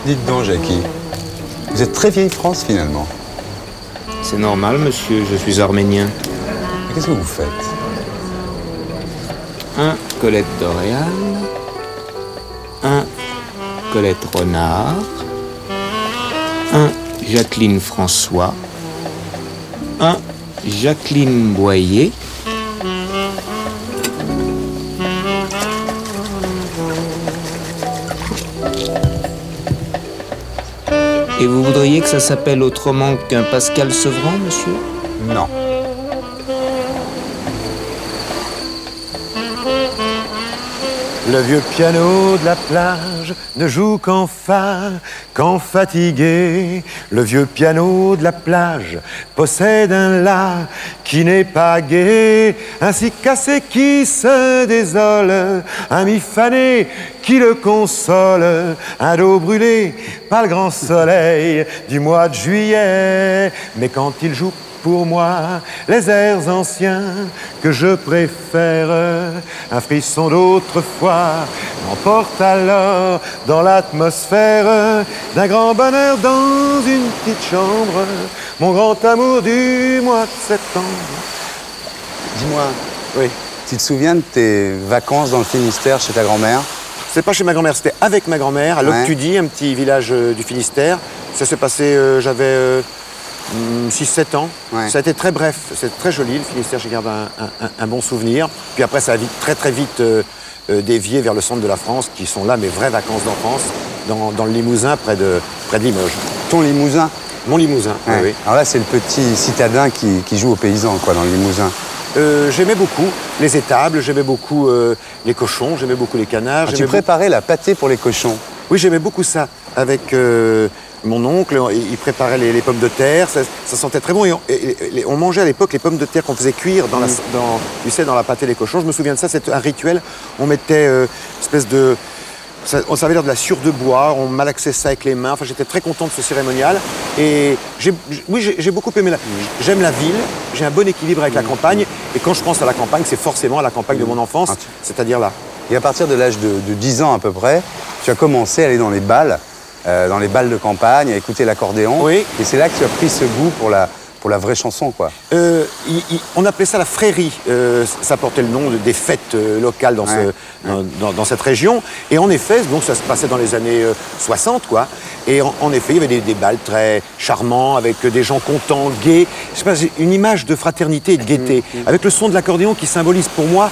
Dites donc, Jackie, vous êtes très vieille France, finalement. C'est normal, monsieur, je suis arménien. Mais qu'est-ce que vous faites? Un Colette D'Oréal, un Colette Renard, un Jacqueline François, un Jacqueline Boyer, et vous voudriez que ça s'appelle autrement qu'un Pascal Sevran, monsieur? Non. Le vieux piano de la plage ne joue qu'en fa, qu'en fatigué. Le vieux piano de la plage possède un la qui n'est pas gai, ainsi cassé qui se désole, un mi fané qui le console, un dos brûlé par le grand soleil du mois de juillet. Mais quand il joue pour moi les airs anciens que je préfère, un frisson d'autrefois m'emporte alors dans l'atmosphère d'un grand bonheur dans une petite chambre, mon grand amour du mois de septembre. Dis-moi, Oui, tu te souviens de tes vacances dans le Finistère chez ta grand-mère? c'est pas chez ma grand-mère, c'était avec ma grand-mère à Loctudie, un petit village du Finistère. Ça s'est passé, j'avais 6-7 ans. Ouais. Ça a été très bref, c'est très joli, le Finistère, j'ai gardé un bon souvenir. Puis après, ça a très vite dévié vers le centre de la France, qui sont là mes vraies vacances d'enfance, dans le Limousin, près de Limoges. Ton Limousin? Mon Limousin, Ouais. oui. Alors là, c'est le petit citadin qui joue aux paysans, quoi, dans le Limousin. J'aimais beaucoup les étables, j'aimais beaucoup les cochons, j'aimais beaucoup les canards. Ah, tu préparais la pâtée pour les cochons? Oui, j'aimais beaucoup ça. Avec mon oncle, il préparait les pommes de terre, ça sentait très bon. Et on mangeait à l'époque les pommes de terre qu'on faisait cuire dans la pâtée des cochons. Je me souviens de ça, c'était un rituel. On mettait une espèce de... Ça avait l'air de la sciure de bois, on malaxait ça avec les mains. Enfin, j'étais très content de ce cérémonial. Et j'ai beaucoup aimé j'aime la ville, j'ai un bon équilibre avec la campagne. Et quand je pense à la campagne, c'est forcément à la campagne de mon enfance, c'est-à-dire là. Et à partir de l'âge de 10 ans à peu près, tu as commencé à aller dans les balles de campagne, à écouter l'accordéon. Oui. Et c'est là que tu as pris ce goût pour la vraie chanson, quoi. On appelait ça la frérie. Ça portait le nom des fêtes locales dans cette région. Et en effet, donc ça se passait dans les années 60, quoi. Et en effet, il y avait des bals très charmants, avec des gens contents, gais. Je sais pas, j'ai une image de fraternité et de gaieté, avec le son de l'accordéon qui symbolise pour moi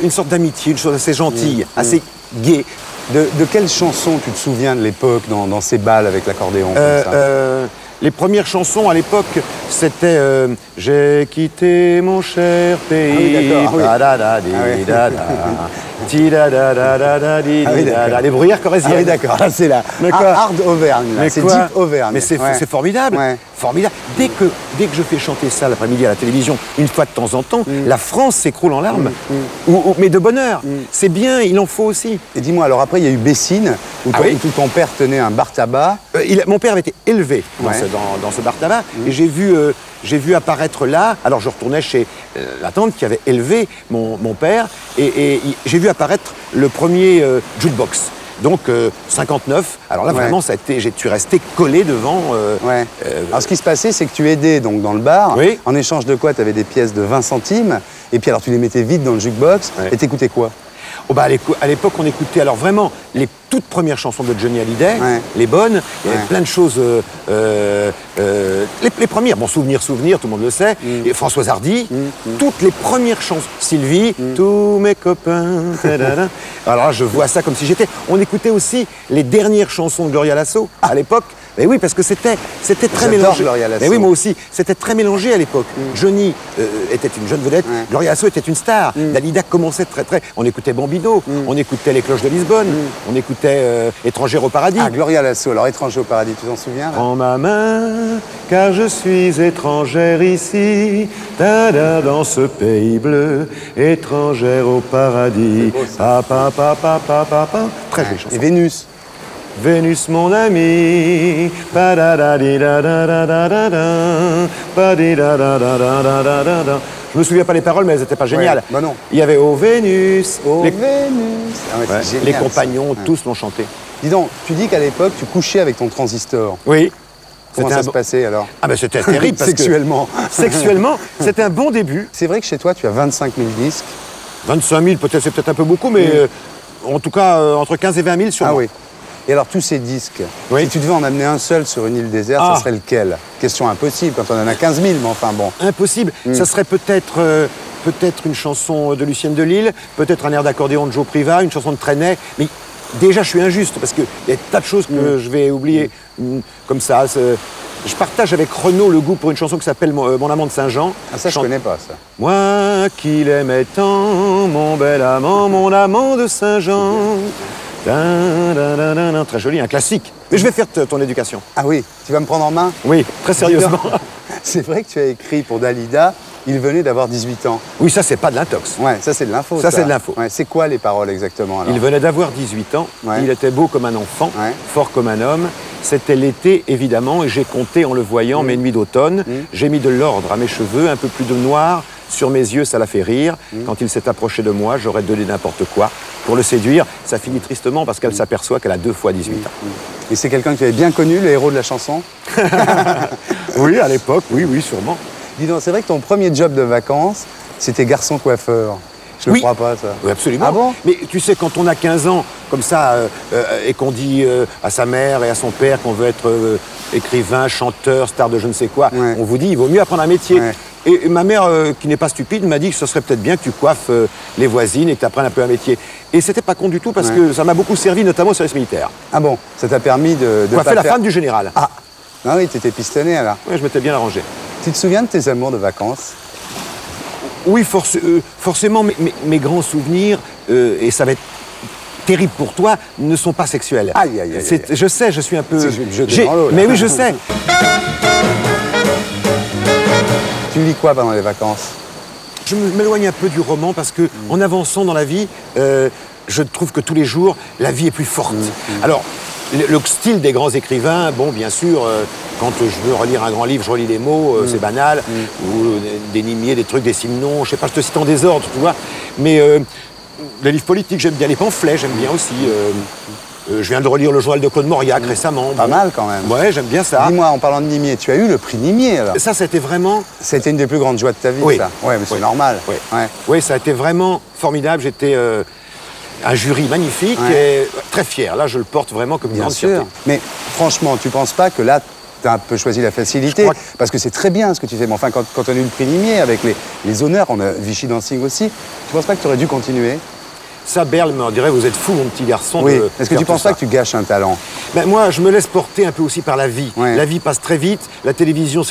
une sorte d'amitié, une chose assez gentille, assez gaie. De quelle chanson tu te souviens de l'époque dans ces balles avec l'accordéon comme ça? Les premières chansons à l'époque, c'était J'ai quitté mon cher pays. Les bruyères corréziennes. Ah oui, d'accord, là c'est la hard Auvergne, c'est deep Auvergne. Mais c'est formidable, formidable. Dès que je fais chanter ça l'après-midi à la télévision, une fois de temps en temps, la France s'écroule en larmes. Mais de bonheur. C'est bien, il en faut aussi. Et dis-moi, alors après il y a eu Bessines, où ton père tenait un bar tabac. Mon père avait été élevé dans ce bar tabac, et j'ai vu apparaître là, alors je retournais chez la tante qui avait élevé mon père, et j'ai vu apparaître le premier jukebox. Donc 59, alors là vraiment ça a été, j'ai resté collé devant. Alors ce qui se passait, c'est que tu aidais donc dans le bar, en échange de quoi tu avais des pièces de 20 centimes, et puis alors tu les mettais vite dans le jukebox, et t'écoutais quoi? Oh bah à l'époque, on écoutait alors vraiment les toutes premières chansons de Johnny Hallyday, les bonnes. Il y avait plein de choses. Les premières, bon, Souvenir, tout le monde le sait. Et Françoise Hardy, toutes les premières chansons. Sylvie, tous mes copains. Alors là, je vois ça comme si j'étais. On écoutait aussi les dernières chansons de Gloria Lasso à l'époque. Mais oui, parce que c'était très mélangé. Mais oui, moi aussi. C'était très mélangé à l'époque. Johnny était une jeune vedette. Gloria Lasso était une star. Dalida commençait très... On écoutait Bambino, on écoutait Les Cloches de Lisbonne, on écoutait Étrangère au paradis. Ah, Gloria Lasso. Alors, Étranger au paradis, tu t'en souviens là? Prends ma main, car je suis étrangère ici, dans ce pays bleu, étrangère au paradis. Pa, pa, pa, pa, pa, pa, pa. Très jolie chanson. Et Vénus? Vénus mon ami. Je me souviens pas les paroles, mais elles étaient pas géniales. Ouais, bah non. Il y avait Oh Vénus. Oh les... Vénus. Ah ouais, Ouais, génial, les compagnons, ça. tous l'ont chanté. Dis donc, tu dis qu'à l'époque, tu couchais avec ton transistor. Oui. Comment ça se passait alors? Ah ben c'était terrible parce Sexuellement. que... Sexuellement, c'était un bon début. C'est vrai que chez toi, tu as 25 000 disques. 25 000, peut-être, c'est peut-être un peu beaucoup, mais en tout cas, entre 15 et 20 000 sûrement. Ah oui. Et alors, tous ces disques, Oui. si tu devais en amener un seul sur une île déserte, ça serait lequel? Question impossible quand on en a 15 000, mais enfin bon. Impossible. Ça serait peut-être une chanson de Lucienne de Lille, peut-être un air d'accordéon de Joe Priva, une chanson de Trenet. Mais déjà, je suis injuste parce qu'il y a des tas de choses que je vais oublier comme ça. Je partage avec Renaud le goût pour une chanson qui s'appelle Mon amant de Saint-Jean. Ah ça, je connais pas, ça. Moi qui l'aimais tant, mon bel amant, mon amant de Saint-Jean. Très joli, un classique. Mais je vais faire ton éducation. Ah oui, tu vas me prendre en main? Oui, très sérieusement. C'est vrai que tu as écrit pour Dalida, il venait d'avoir 18 ans. Oui, ça, c'est pas de l'intox. Ouais, ça c'est de l'info. Ça, c'est de l'info. Ouais, c'est quoi les paroles exactement alors? Il venait d'avoir 18 ans, Ouais. il était beau comme un enfant, Ouais. fort comme un homme. C'était l'été, évidemment, et j'ai compté en le voyant mes nuits d'automne. J'ai mis de l'ordre à mes cheveux, un peu plus de noir. Sur mes yeux, ça l'a fait rire. Quand il s'est approché de moi, j'aurais donné n'importe quoi. Pour le séduire, ça finit tristement parce qu'elle s'aperçoit qu'elle a 2 fois 18 ans. Et c'est quelqu'un que tu avais bien connu, le héros de la chanson? Oui, à l'époque, oui, sûrement. Dis donc, c'est vrai que ton premier job de vacances, c'était garçon coiffeur. Je ne Oui. crois pas, ça. Oui, absolument. Ah bon? Mais tu sais, quand on a 15 ans, comme ça, et qu'on dit à sa mère et à son père qu'on veut être écrivain, chanteur, star de je ne sais quoi, Ouais. on vous dit, il vaut mieux apprendre un métier. Ouais. Et ma mère, qui n'est pas stupide, m'a dit que ce serait peut-être bien que tu coiffes les voisines et que tu apprennes un peu un métier. Et c'était pas con du tout parce que ça m'a beaucoup servi, notamment au service militaire. Ah bon? Ça t'a permis de Coiffer pas la faire... femme du général. Ah! Ah oui, t'étais pistonné alors. Ouais, je m'étais bien arrangé. Tu te souviens de tes amours de vacances? Oui, forcément, mes grands souvenirs, et ça va être terrible pour toi, ne sont pas sexuels. Aïe, aïe, aïe, aïe. Je sais, je suis un peu... C'est que je vais me jeter dans l'eau, là. Mais oui, je sais. Tu lis quoi pendant les vacances? Je m'éloigne un peu du roman parce que, en avançant dans la vie, je trouve que tous les jours, la vie est plus forte. Alors, le style des grands écrivains, bon, bien sûr, quand je veux relire un grand livre, je relis les mots, c'est banal, ou des Nimier, des trucs, des Simon, je sais pas, je te cite en désordre, tu vois. Mais les livres politiques, j'aime bien, les pamphlets, j'aime bien aussi. Je viens de relire le journal de Claude Mauriac récemment. Pas mal quand même. Ouais, j'aime bien ça. Dis-moi, en parlant de Nimier, tu as eu le prix Nimier alors? Ça, c'était vraiment... C'était une des plus grandes joies de ta vie, Oui. ça? Ouais, mais c'est Oui. normal. Oui. Ouais. Oui, ça a été vraiment formidable. J'étais un jury magnifique Ouais. et très fier. Là, je le porte vraiment comme une Bien grande sûr. fierté. Mais franchement, tu penses pas que là, tu as un peu choisi la facilité? Je crois que- Parce que c'est très bien ce que tu fais. Mais enfin, quand on a eu le prix Nimier avec les honneurs, on a Vichy Dancing aussi, tu penses pas que tu aurais dû continuer? Ça, Berle me dirait, vous êtes fou, mon petit garçon. Oui. de Est-ce que faire tu tout penses ça. pas que tu gâches un talent? Ben, moi, je me laisse porter un peu aussi par la vie. Ouais. La vie passe très vite. La télévision,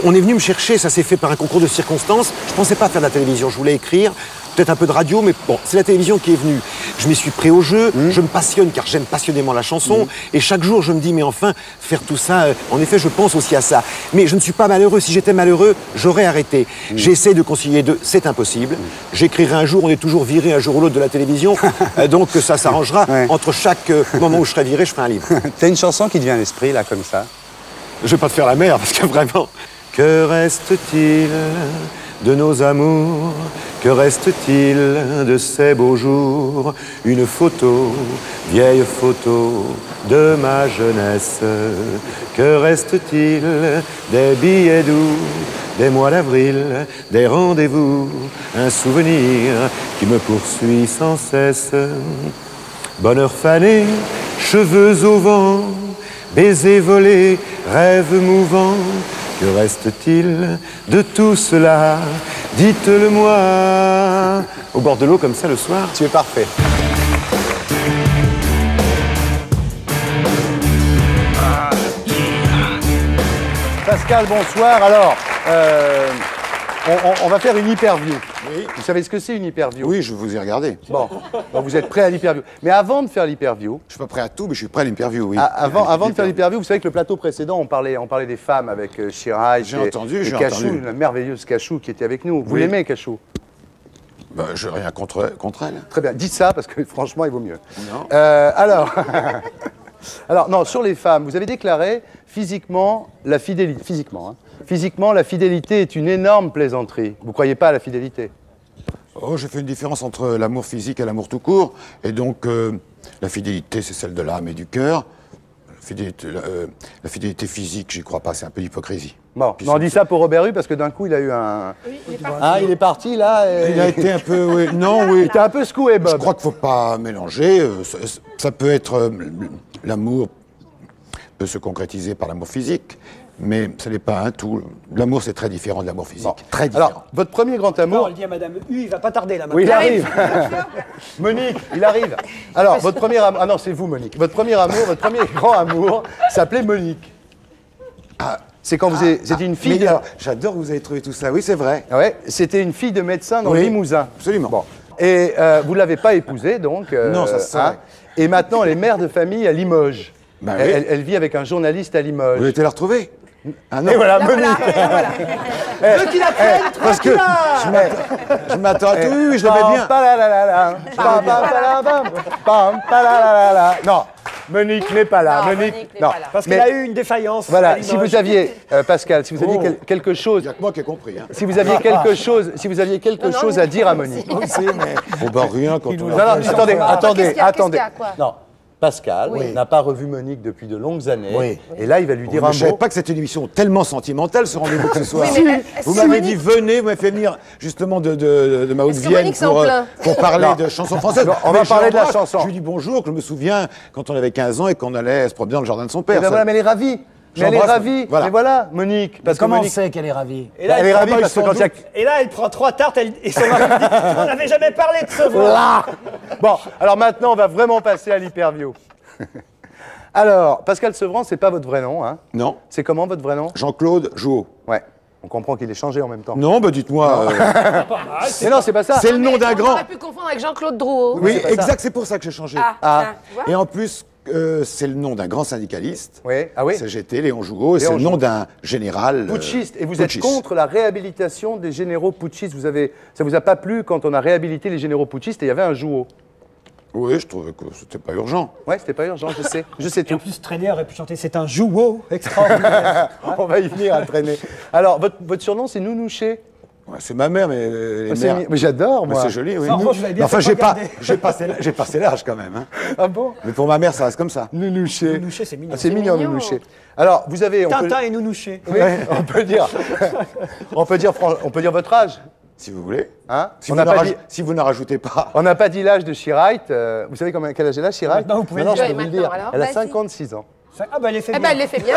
on est venu me chercher. Ça s'est fait par un concours de circonstances. Je pensais pas faire de la télévision. Je voulais écrire, peut-être un peu de radio, mais bon, c'est la télévision qui est venue. Je m'y suis pris au jeu. Je me passionne car j'aime passionnément la chanson. Et chaque jour, je me dis, mais enfin, faire tout ça. En effet, je pense aussi à ça. Mais je ne suis pas malheureux. Si j'étais malheureux, j'aurais arrêté. J'essaie de concilier deux. C'est impossible. J'écrirai un jour. On est toujours viré un jour ou l'autre de la télévision. Donc ça s'arrangera. Ouais. Entre chaque moment où je serai viré, je ferai un livre. T'as une chanson qui te vient à l'esprit, là, comme ça? Je vais pas te faire la mer parce que vraiment. Que reste-t-il de nos amours? Que reste-t-il de ces beaux jours? Une photo, vieille photo de ma jeunesse. Que reste-t-il des billets doux, des mois d'avril, des rendez-vous? Un souvenir qui me poursuit sans cesse. Bonheur fané, cheveux au vent, baisers volés, rêves mouvants. Que reste-t-il de tout cela? Dites-le-moi. Au bord de l'eau comme ça le soir. Tu es parfait. Pascal, bonsoir. Alors, on va faire une hyperview. Oui. Vous savez ce que c'est une hyperview? Oui, je vous ai regardé. Bon, donc vous êtes prêt à l'hyperview. Mais avant de faire l'hyperview, Je suis pas prêt à tout, mais je suis prêt à l'interview, oui. avant de faire l'hyperview, vous savez que le plateau précédent, on parlait des femmes avec Chirac J'ai et, entendu, et j'ai Cachou, entendu. la merveilleuse Cachou qui était avec nous. Vous Oui. l'aimez, Cachou? Ben, je n'ai rien contre elle. Très bien, dites ça parce que franchement, il vaut mieux. Non. Alors, Alors, non, sur les femmes, vous avez déclaré physiquement la fidélité. Physiquement, hein. Physiquement, la fidélité est une énorme plaisanterie. Vous ne croyez pas à la fidélité? Oh, j'ai fait une différence entre l'amour physique et l'amour tout court. Et donc, la fidélité, c'est celle de l'âme et du cœur. La fidélité physique, j'y crois pas, c'est un peu d'hypocrisie. Bon, on dit ça pour Robert Hue parce que d'un coup, il a eu un... Oui, il est parti. Ah, il est parti, là. Et... Il a été un peu... Oui, non, oui. Il était un peu secoué, Bob. Je crois qu'il ne faut pas mélanger. Ça peut être... l'amour peut se concrétiser par l'amour physique, mais ce n'est pas un tout. L'amour, c'est très différent de l'amour physique. Bon. Très différent. Alors, votre premier grand amour... On le dit à Madame Hue, il va pas tarder, là, maintenant. Oui, il arrive. Monique, il arrive. Alors, votre premier amour... Ah non, c'est vous, Monique. Votre premier amour, votre premier grand amour s'appelait Monique. Ah, c'est quand vous avez... C'était une fille... alors, j'adore que vous avez trouvé tout ça. Oui, c'est vrai. Ah ouais, c'était une fille de médecin dans le Limousin. Absolument. Bon. Et vous ne l'avez pas épousée, donc... Non, ça se sait. Et maintenant, elle est mère de famille à Limoges. Bah, oui. Elle vit avec un journaliste à Limoges. Vous avez été la retrouver? Ah non. Et voilà, Monique. Veux qu'il apprenne, Parce que je m'attends à tout, oui, je l'aimais bien. Non, Monique n'est pas là. Non, Monique n'est non. pas là. parce qu'il a eu une défaillance. Voilà, à si Limoges. vous aviez, Pascal, si vous aviez quelque chose... Il n'y a que moi qui ai compris. Hein. Si vous aviez quelque chose à dire à Monique. Faut pas rien quand on... Non, non, attendez. Qu'est-ce qu'il y a, quoi? Non, Pascal n'a pas revu Monique depuis de longues années. Oui. Et là, il va lui dire Je un ne savais mot. pas que c'était une émission tellement sentimentale, ce rendez-vous ce soir. Oui, mais Vous si m'avez Monique- dit, venez, vous m'avez fait venir justement de ma Est-ce que Haute-Vienne Monique s'en plaint pour parler de chansons françaises. Non, on va Mais je parler de la l'embrasse. chanson. Je lui dis bonjour, que je me souviens quand on avait 15 ans et qu'on allait se promener dans le jardin de son père. Eh ben voilà, mais elle est ravie. Mais elle est J'embrasse, ravie. voilà. Mais voilà, Monique. Parce que Comment on Monique... sait qu'elle est ravie? Et là, elle est ravie pas, parce que ils quand il y a... Et là, elle prend 3 tartes et son mari dit on n'avait jamais parlé de ce voir. Bon, alors maintenant, on va vraiment passer à l'hyperview. Alors, Pascal Sevran, c'est pas votre vrai nom, hein? Non, C'est comment votre vrai nom? Jean-Claude Jouot. Ouais. On comprend qu'il est changé en même temps. Non, bah dites-moi. Mais non, c'est pas ça. C'est le nom d'un On grand. aurait pu confondre avec Jean-Claude Drouot. Oui, c'est pas ça. exact, c'est pour ça que j'ai changé. Ah, tu vois. Et en plus, c'est le nom d'un grand syndicaliste. Oui. Ah oui. CGT, Léon Jouot, et c'est Léon le nom Jouot. d'un général. Putschiste. Et vous êtes putschiste. contre la réhabilitation des généraux putschistes. Ça vous a pas plu quand on a réhabilité les généraux putschistes et il y avait un Jouot? Oui, je trouvais que c'était pas urgent. Ouais, c'était pas urgent, je sais. Je sais Et en tout. plus, Traîner aurait pu chanter c'est un jouot extraordinaire. On va y venir à traîner. Alors, votre surnom, c'est Nounouché. Ouais, c'est ma mère, mais les mères- Mais j'adore, Mais moi. c'est joli, oui. Ça, en revanche, vous avez bien Mais enfin, fait de pas j'ai passé l'âge quand même. Hein. Ah bon? Mais pour ma mère, ça reste comme ça. Nounouché. Nounouché, c'est mignon. Ah, c'est mignon, mignon. Nounouché. Alors, vous avez... Tintin et Nounouché. Oui, on peut dire... on peut dire votre âge. Si vous voulez. Hein? Si, On vous n'a n'en pas dit... si vous n'en rajoutez pas. On n'a pas dit l'âge de Chirac. Vous savez quel âge elle a, Chirac? Maintenant, vous pouvez Non, le je dire. peux vous le Oui, dire. maintenant, alors. Elle a Vas-y. 56 ans. Ah bah elle est fait Eh bien. ben, elle les fait bien.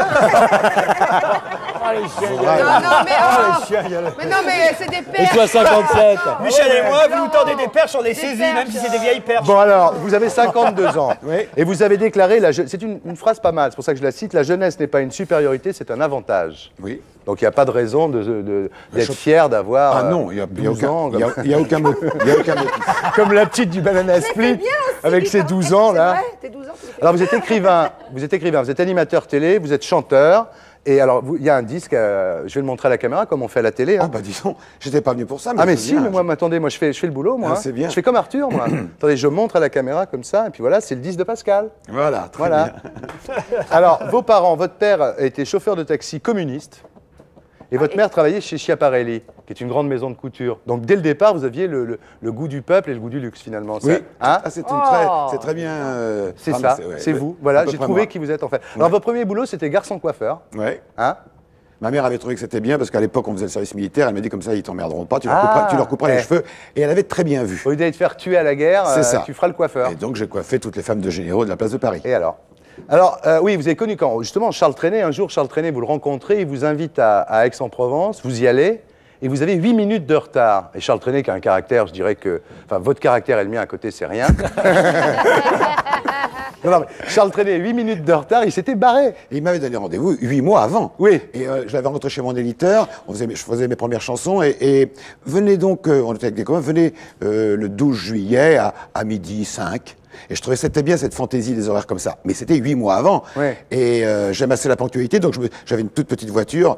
Allez, chiens, Non, mais oh. chiens, y a le- Mais non, mais c'est des pères. 57. Michel et moi, vous nous Non. tendez des perches, on les saisit, perches. même si c'est des vieilles perches. Bon alors, vous avez 52 ans. Oui. Et vous avez déclaré, c'est une phrase pas mal, c'est pour ça que je la cite, la jeunesse n'est pas une supériorité, c'est un avantage. Oui. Donc il n'y a pas de raison d'être fier d'avoir Ah non, il n'y a, 12 ans. y a aucun motif. Comme la petite du Banana Split, bien aussi, avec ses Lisa. 12 ans là. C'est vrai, t'es 12 ans. tu les fais Alors vous êtes écrivain, vous êtes animateur télé, vous êtes chanteur. Et alors, il y a un disque, je vais le montrer à la caméra, comme on fait à la télé. Hein. Ah bah disons, j'étais pas venu pour ça. Mais Ah mais c'est si, bien. mais moi, attendez, moi je fais le boulot, moi. Ah, c'est bien. Je fais comme Arthur, moi. Attendez, je montre à la caméra comme ça, et puis voilà, c'est le disque de Pascal. Voilà, très Voilà. bien. Alors, vos parents, votre père était chauffeur de taxi communiste, et votre mère travaillait chez Schiaparelli, qui est une grande maison de couture. Donc dès le départ, vous aviez le goût du peuple et le goût du luxe, finalement. Oui, Hein c'est Oh. très bien. C'est ah, ça, mais ouais, c'est ouais, vous. à Voilà, peu j'ai près trouvé moi. qui vous êtes en fait. Alors, votre premier boulot, c'était garçon coiffeur. Ouais. Hein? Ma mère avait trouvé que c'était bien parce qu'à l'époque, on faisait le service militaire. Elle m'a dit comme ça, ils t'emmerderont pas. Tu Ah. leur couperas les cheveux. Et elle avait très bien vu. Au lieu d'aller te faire tuer à la guerre, C'est ça. tu feras le coiffeur. Et donc, j'ai coiffé toutes les femmes de généraux de la place de Paris. Et alors? Oui, vous avez connu quand? Justement, Charles Trenet, un jour, Charles Trenet, vous le rencontrez, il vous invite à Aix-en-Provence, vous y allez, et vous avez 8 minutes de retard. Et Charles Trenet, qui a un caractère, je dirais que... Enfin, votre caractère et le mien à côté, c'est rien. Non, mais Charles Trenet, 8 minutes de retard, il s'était barré. Et il m'avait donné rendez-vous 8 mois avant. Oui. Et je l'avais rencontré chez mon éditeur, je faisais mes premières chansons, venez donc, on était avec des copains, venez le 12 juillet à midi 5. Et je trouvais que c'était bien cette fantaisie des horaires comme ça. Mais c'était 8 mois avant. Ouais. Et j'aime assez la ponctualité, donc j'avais une toute petite voiture.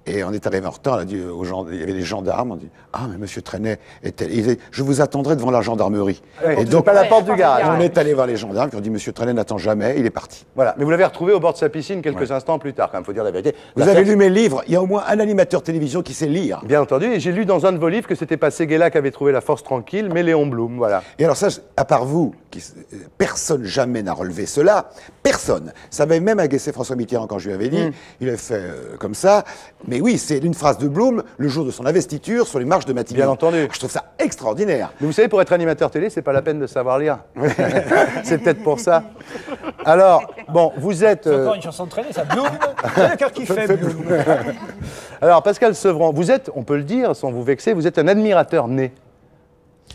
Et on est arrivé en retard, on a dit aux gens, il y avait des gendarmes, on dit « Ah, mais monsieur Trenet, il disait, je vous attendrai devant la gendarmerie. Et donc, pas la porte du garage. On est allé voir les gendarmes qui ont dit « Monsieur Trenet n'attend jamais, il est parti. » Voilà. Mais vous l'avez retrouvé au bord de sa piscine quelques instants plus tard, quand même, faut dire la vérité. Vous avez lu mes livres, il y a au moins un animateur télévision qui sait lire. Bien entendu, et j'ai lu dans un de vos livres que c'était pas Séguéla qui avait trouvé la force tranquille, mais Léon Blum, voilà. Et alors ça, à part vous, personne jamais n'a relevé cela, personne. Ça avait même agacé François Mitterrand quand je lui avais dit, il avait fait comme ça. Mais oui, c'est une phrase de Blum, le jour de son investiture, sur les marches de Matignon. Bien entendu. Je trouve ça extraordinaire. Mais vous savez, pour être animateur télé, c'est pas la peine de savoir lire. C'est peut-être pour ça. Alors, bon, vous êtes... C'est encore une chanson de Trenet, ça. Bloom. C'est le cœur qui fait Bloom. Alors, Pascal Sevran, vous êtes, on peut le dire sans vous vexer, vous êtes un admirateur né.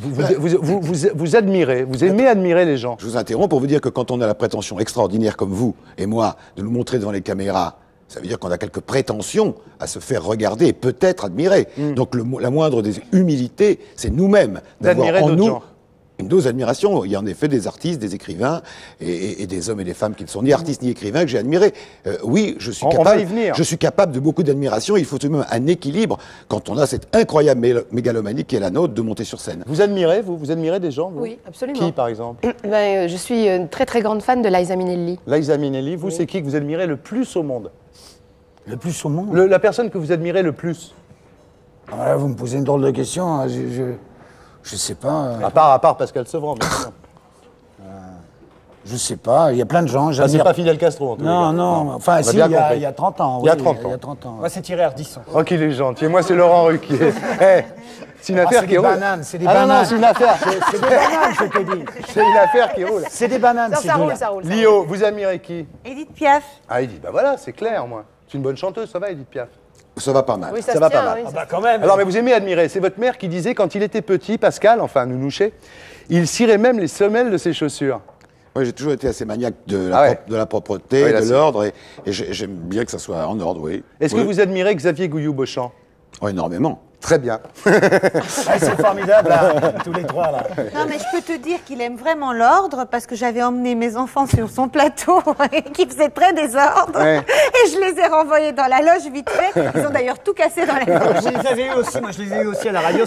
Vous admirez, vous aimez admirer les gens. Je vous interromps pour vous dire que quand on a la prétention extraordinaire comme vous et moi de nous montrer devant les caméras, ça veut dire qu'on a quelques prétentions à se faire regarder et peut-être admirer. Donc la moindre des humilités, c'est nous-mêmes d'avoir D'admirer en d'autres nous gens. une dose d'admiration. Il y a en effet des artistes, des écrivains et des hommes et des femmes qui ne sont ni artistes ni écrivains que j'ai admirés. Oui, je suis On capable. va y venir. Je suis capable de beaucoup d'admiration. Il faut tout de même un équilibre quand on a cette incroyable mégalomanie qui est la nôtre de monter sur scène. Vous admirez, vous admirez des gens vous Oui, absolument. Qui, par exemple? Je suis une très très grande fan de Liza Minnelli. Liza Minnelli, vous, c'est qui que vous admirez le plus au monde? Le plus au monde. La personne que vous admirez le plus? Ah, vous me posez une drôle de question. Hein. Je sais pas. À part Pascal Sevran, bien sûr. Je sais pas. Il y a plein de gens. Ah, c'est j'admire. pas Fidel Castro, en tout cas. Non. Enfin, On a si, bien il y compris. a 30 ans. Il y a oui, 30 ans. Il y a 30 ans. Moi, c'est Thierry Ardisson. Oh, qu'il est gentil. Moi, c'est Laurent Ruquier. Eh, c'est une affaire c'est qui des roule. bananes, c'est des Ah non, non, bananes. c'est une affaire. C'est des bananes, je te dis. C'est une affaire qui roule. C'est des bananes, ces Ça roule, deux-là. ça roule. Lio, vous admirez qui? Edith Piaf. Ah, Edith, bah voilà, c'est clair, moi. C'est une bonne chanteuse, ça va, Edith Piaf. Ça va pas mal. Oui, ça, Ça se va tient, pas mal. oui, Ah ça bah quand même. Alors, mais vous aimez admirer. C'est votre mère qui disait, quand il était petit, Pascal, enfin, Nounouché, il cirait même les semelles de ses chaussures. Oui, j'ai toujours été assez maniaque de Ah ouais. de la propreté, Oui, là, de c'est- l'ordre, et j'aime bien que ça soit en ordre, oui. Est-ce Oui. que vous admirez Xavier Gouillou-Beauchamp? Oh, énormément. Très bien. Ah, c'est formidable, là, tous les trois, là. Non, mais je peux te dire qu'il aime vraiment l'ordre parce que j'avais emmené mes enfants sur son plateau et qu'il faisait très désordre. Ouais. Et je les ai renvoyés dans la loge vite fait. Ils ont d'ailleurs tout cassé dans la loge. Je les avais eu aussi, moi je les ai eu aussi à la radio.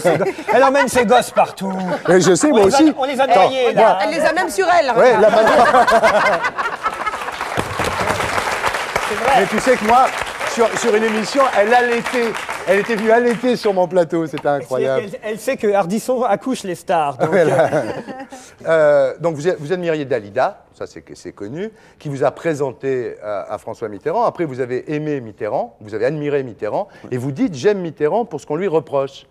Elle emmène ses gosses partout. Mais je sais, moi aussi. On les a noyés, là. Elle les a même sur elle. Ouais, regarde. la manière. Mais tu sais que moi, sur une émission, elle était venue allaiter sur mon plateau, c'était incroyable. Elle sait que Ardisson accouche les stars. Donc, Donc vous admiriez Dalida, ça c'est connu, qui vous a présenté à François Mitterrand. Après, vous avez aimé Mitterrand, vous avez admiré Mitterrand, et vous dites j'aime Mitterrand pour ce qu'on lui reproche.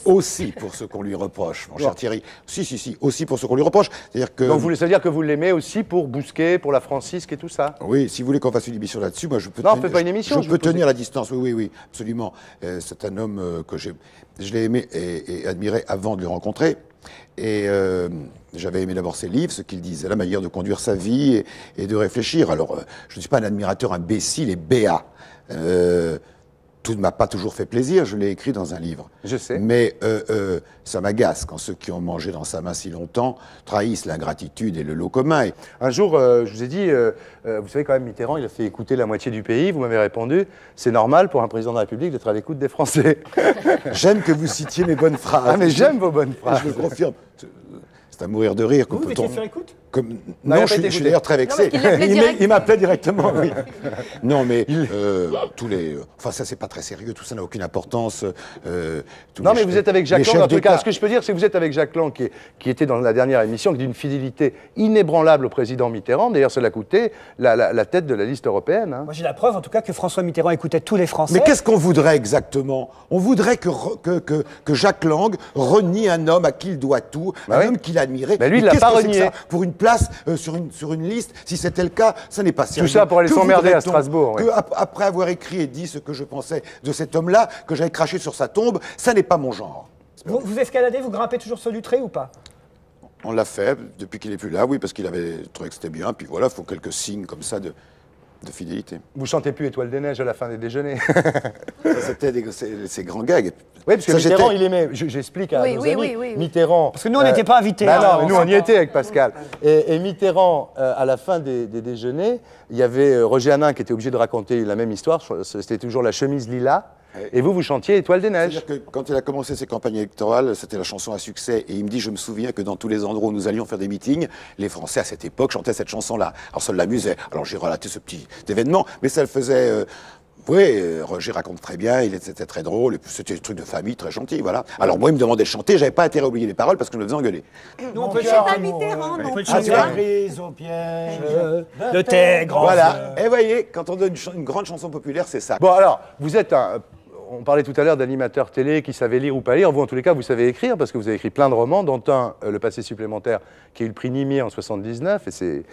Aussi pour ce qu'on lui reproche, mon cher Thierry. Si, aussi pour ce qu'on lui reproche. C'est-à-dire que... Donc ça veut dire que vous l'aimez aussi pour Bousquet, pour la Francisque et tout ça. Oui, si vous voulez qu'on fasse une émission là-dessus, moi je peux Non, tenir, faites pas une émission, je je peux vous pose tenir la distance, oui, absolument. C'est un homme que je l'ai aimé et admiré avant de le rencontrer. Et j'avais aimé d'abord ses livres, ce qu'il disait, la manière de conduire sa vie et de réfléchir. Alors, je ne suis pas un admirateur imbécile et béat. Tout ne m'a pas toujours fait plaisir, je l'ai écrit dans un livre. Je sais. Mais ça m'agace quand ceux qui ont mangé dans sa main si longtemps trahissent l'ingratitude et le lot commun. Et Un jour, je vous ai dit, vous savez quand même, Mitterrand, il a fait écouter la moitié du pays. Vous m'avez répondu, c'est normal pour un président de la République d'être à l'écoute des Français. j'aime que vous citiez mes bonnes phrases. Ah, mais j'aime vos bonnes phrases. Je le confirme. C'est à mourir de rire. vous étiez sur écoute? Comme... il Non, a pas je été suis écouté. d'ailleurs très vexé. qu'il l'appelait direct. Il m'appelait directement, oui. Non, mais tous les... Enfin, ça, c'est pas très sérieux. Tout ça n'a aucune importance. Non, mais vous êtes avec Jacques Lang, en tout cas. d'État. Ce que je peux dire, c'est que vous êtes avec Jacques Lang, qui était dans la dernière émission, qui est d'une fidélité inébranlable au président Mitterrand. D'ailleurs, cela a coûté la tête de la liste européenne. Hein. Moi j'ai la preuve en tout cas que François Mitterrand écoutait tous les Français. Mais qu'est-ce qu'on voudrait exactement? On voudrait que Jacques Lang renie un homme à qui il doit tout, Bah un oui. homme qu'il admirait. Bah lui, il Mais l'a qu'est-ce pas que c'est que renié. ça Pour une place sur une liste, si c'était le cas, ça n'est pas sérieux. ça pour aller Que s'emmerder à voudrait-on Strasbourg, oui. Que après avoir écrit et dit ce que je pensais de cet homme-là, que j'avais craché sur sa tombe, ça n'est pas mon genre. Vous escaladez, vous grimpez toujours sur du trait ou pas? On l'a fait depuis qu'il n'est plus là, oui, parce qu'il avait trouvé que c'était bien. Puis voilà, il faut quelques signes comme ça de... de fidélité. Vous chantez plus Étoile des Neiges à la fin des déjeuners. C'était ces grands gags. Oui, parce que Ça, Mitterrand, j'étais- il aimait. J'explique à Oui, nos oui, amis. oui, oui. Mitterrand. Parce que nous, on n'était pas invités. Bah hein, non, mais nous, on y s'entend. était avec Pascal. Et Mitterrand, à la fin des déjeuners, il y avait Roger Hanin qui était obligé de raconter la même histoire. C'était toujours la chemise lilas. Ouais. Et vous chantiez Étoile des Neiges. C'est-à-dire que quand il a commencé ses campagnes électorales, c'était la chanson à succès. Et il me dit, je me souviens que dans tous les endroits où nous allions faire des meetings, les Français à cette époque chantaient cette chanson-là. Alors ça l'amusait. Alors j'ai relaté ce petit événement, mais ça le faisait... Roger raconte très bien, c'était très drôle, et puis c'était des trucs de famille très gentil, voilà. Alors moi, il me demandait de chanter, j'avais pas intérêt à oublier les paroles parce que je me faisais engueuler. Nous, on peut C'est chanter pas Mitterrand, non peut plus. chanter. hein. Prise au piège. de tes grands Voilà. Et voyez, quand on donne une grande chanson populaire, c'est ça. Bon, alors, vous êtes un. On parlait tout à l'heure d'animateurs télé qui savaient lire ou pas lire. Vous, en tous les cas, vous savez écrire parce que vous avez écrit plein de romans, dont un, Le passé supplémentaire, qui a eu le prix Nimier en 79. Et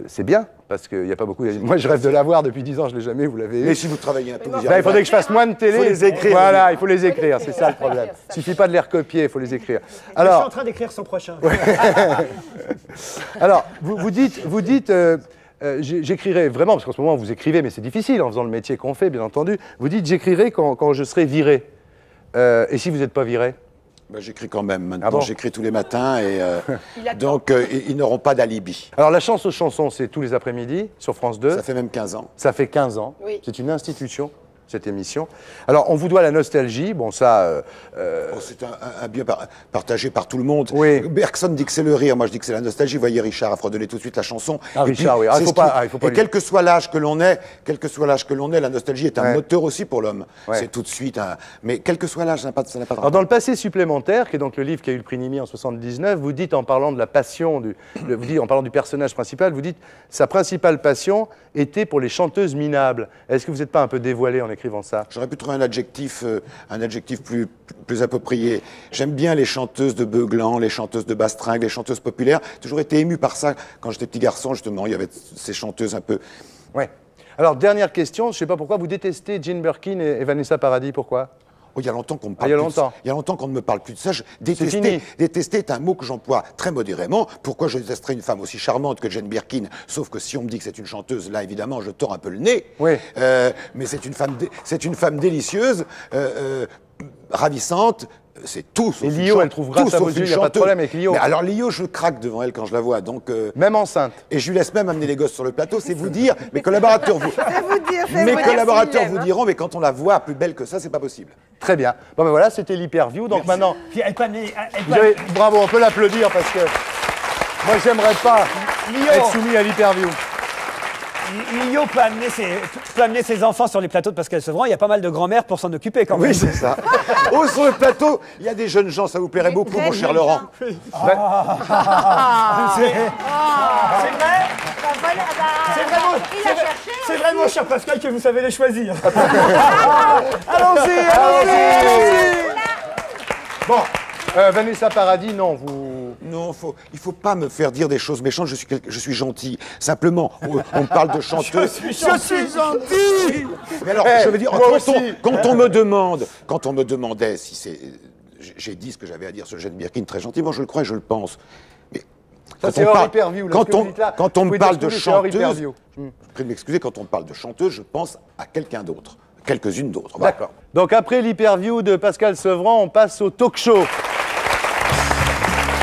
c'est bien parce qu'il n'y a pas beaucoup. Moi, je rêve de l'avoir depuis 10 ans, je ne l'ai jamais, vous l'avez eu. Mais si vous travaillez un peu, vous y Ben, il faudrait arriverez. que je fasse moins de télé. Faut les écrire. Voilà, il faut les écrire, c'est ça le Faut les problème. écrire, Il suffit pas de les recopier, il faut les écrire. Je suis en Alors, train d'écrire son prochain. alors vous dites j'écrirai vraiment, parce qu'en ce moment vous écrivez, mais c'est difficile en faisant le métier qu'on fait, bien entendu. Vous dites j'écrirai quand je serai viré. Et si vous n'êtes pas viré? Ben, j'écris quand même. Maintenant, Ah bon j'écris tous les matins et attend. donc ils n'auront pas d'alibi. Alors la chance aux chansons, c'est tous les après-midi sur France 2. Ça fait même 15 ans. Ça fait 15 ans. Oui. C'est une institution, cette émission. Alors on vous doit la nostalgie. Bon, ça. Oh, c'est un bien partagé par tout le monde. Oui. Bergson dit que c'est le rire, moi je dis que c'est la nostalgie. Vous voyez, Richard a fredonné tout de suite la chanson. Ah, Et Richard, puis, oui. Ah, c'est il faut ce pas- qui- il faut pas Et lui- quel que soit l'âge que l'on est, la nostalgie est un Ouais. moteur aussi pour l'homme. Ouais. C'est tout de suite un... Mais quel que soit l'âge, ça n'a pas de Alors rapport. dans Le passé supplémentaire, qui est donc le livre qui a eu le prix Nimier en 79, vous dites en parlant de la passion, en parlant du personnage principal, vous dites sa principale passion était pour les chanteuses minables. Est-ce que vous n'êtes pas un peu dévoilé en écrivant ça? J'aurais pu trouver un adjectif plus approprié. J'aime bien les chanteuses de Beuglan, les chanteuses de Bastringue, les chanteuses populaires. J'ai toujours été ému par ça. Quand j'étais petit garçon, justement, il y avait ces chanteuses un peu... Ouais. Alors dernière question, je ne sais pas pourquoi vous détestez Jane Birkin et Vanessa Paradis, pourquoi? Oh, il y a longtemps qu'on me Ah, parle il y a plus de ça. longtemps. Il y a longtemps qu'on ne me parle plus de ça. fini. Détester est un mot que j'emploie très modérément. Pourquoi je détesterais une femme aussi charmante que Jane Birkin? Sauf que si on me dit que c'est une chanteuse, là, évidemment, je tords un peu le nez. Oui. Mais c'est une femme délicieuse, ravissante. C'est tout sauf Et une Lio, chanteuse. elle trouve grâce Tout à sauf vos yeux, une il y a pas de chanteuse. problème avec Lio. Mais alors Lio, je craque devant elle quand je la vois. Donc, Même enceinte. et je lui laisse même amener les gosses sur le plateau. C'est vous dire. Mes collaborateurs vous... C'est Mes vous dire collaborateurs s'il vous l'aime, diront, mais quand on la voit plus belle que ça, c'est pas possible. Très bien. Bon ben voilà, c'était l'hyperview. Donc maintenant, Puis elle est pas née- elle est vous pas- avez- bravo, on peut l'applaudir parce que moi j'aimerais pas Lio. être soumis à l'hyperview. Lio peut amener ses enfants sur les plateaux de Pascal Sevran. Il y a pas mal de grand-mères pour s'en occuper quand même. Oui, c'est ça. Oh, sur le plateau, il y a des jeunes gens, ça vous plairait beaucoup, mon cher Laurent. C'est vrai Bah voilà, bah, C'est vraiment, il a cherché. c'est vraiment, cher Pascal, que vous savez les choisir. Allons-y, allons-y. Bon, Vanessa Paradis, non, vous. Non, il faut pas me faire dire des choses méchantes, je suis gentil. Simplement, on parle de chanteuse. Je suis gentil. Mais alors, Eh, je veux dire, moi aussi. quand on me demandait si c'est... J'ai dit ce que j'avais à dire sur Jane Birkin, très gentiment, je le crois et je le pense. Mais Ça, c'est hors hyperview, là, ce que vous dites là. quand on Vous me pouvez parle de dire ce que vous voulez, c'est hors chanteuse, hyperview. je prie de m'excuser, quand on me parle de chanteuse, je pense à quelqu'un d'autre. Quelques-unes d'autres. Voilà. D'accord. Donc après l'hyperview de Pascal Sevran, on passe au talk show.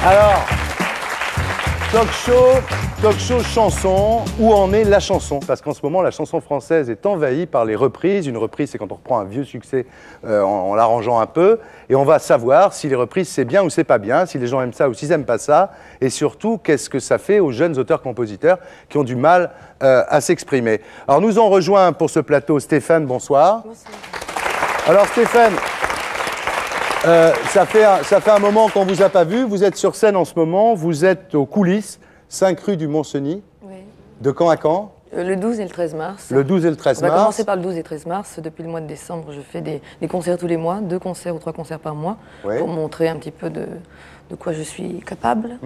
Alors, talk show chanson, où en est la chanson? Parce qu'en ce moment, la chanson française est envahie par les reprises. Une reprise, c'est quand on reprend un vieux succès en l'arrangeant un peu. Et on va savoir si les reprises, c'est bien ou c'est pas bien, si les gens aiment ça ou s'ils aiment pas ça. Et surtout, qu'est-ce que ça fait aux jeunes auteurs-compositeurs qui ont du mal à s'exprimer. Alors, nous ont rejoint pour ce plateau Stéphane, bonsoir. Alors, Stéphane... ça fait un moment qu'on ne vous a pas vu. Vous êtes sur scène en ce moment. Vous êtes aux coulisses, 5 rue du Mont-Cenis. Oui. De quand à quand? Le 12 et le 13 mars. Le 12 et le 13 On va mars. commencer par le 12 et 13 mars. Depuis le mois de décembre, je fais des concerts tous les mois, 2 concerts ou 3 concerts par mois, Ouais. pour montrer un petit peu de quoi je suis capable.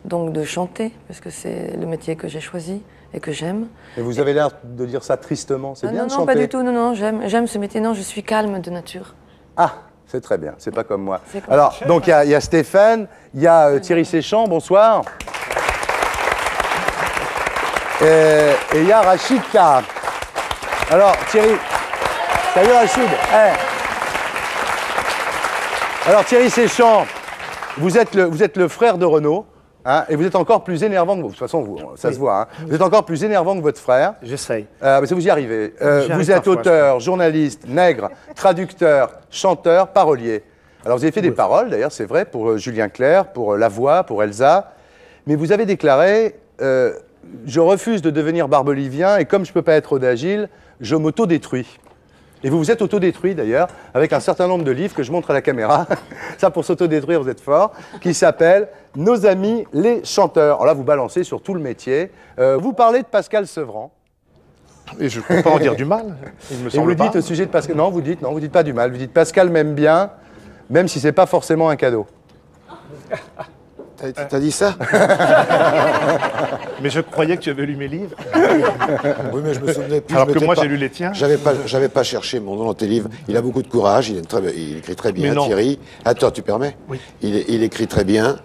Donc de chanter, parce que c'est le métier que j'ai choisi et que j'aime. Et vous avez l'air de dire ça tristement. C'est Ah, bien non, de non, chanter. pas du tout. Non, j'aime ce métier. Non, je suis calme de nature. Ah, c'est très bien. C'est pas comme moi. C'est comme Alors, donc il y a Stéphane, il y a Thierry Séchant. Bonsoir. Et il y a Rachid Carr. Alors, Thierry. Salut Rachid. Hey. Alors, Thierry Séchant, vous êtes le frère de Renaud. Hein, et vous êtes encore plus énervant que vous. De toute façon, ça se voit. Hein. Vous êtes encore plus énervant que votre frère. J'essaye. Mais vous y arrivez. Vous êtes parfois, auteur, journaliste, nègre, traducteur, chanteur, parolier. Alors vous avez fait des paroles, d'ailleurs, c'est vrai, pour Julien Clerc, pour La Voix, pour Elsa. Mais vous avez déclaré je refuse de devenir barbelivien et comme je ne peux pas être Odagile, je m'auto-détruis. Et vous vous êtes auto-détruit d'ailleurs, avec un certain nombre de livres que je montre à la caméra. Ça, pour s'auto-détruire, vous êtes fort. Qui s'appelle Nos amis les chanteurs. Alors là, vous balancez sur tout le métier. Vous parlez de Pascal Sevran. Et je ne peux pas en dire du mal. Il me Et semble vous pas. dites au sujet de Pascal. Non, vous dites pas du mal. Vous dites Pascal m'aime bien, même si c'est pas forcément un cadeau. T'as dit ça? Mais je croyais que tu avais lu mes livres. Oui, mais je me souvenais plus. Alors je que m'étais moi, pas- j'ai lu les tiens. J'avais pas cherché mon nom dans tes livres. Il a beaucoup de courage, il écrit très bien, Mais non. Thierry. Attends, tu permets? Oui. Il écrit très bien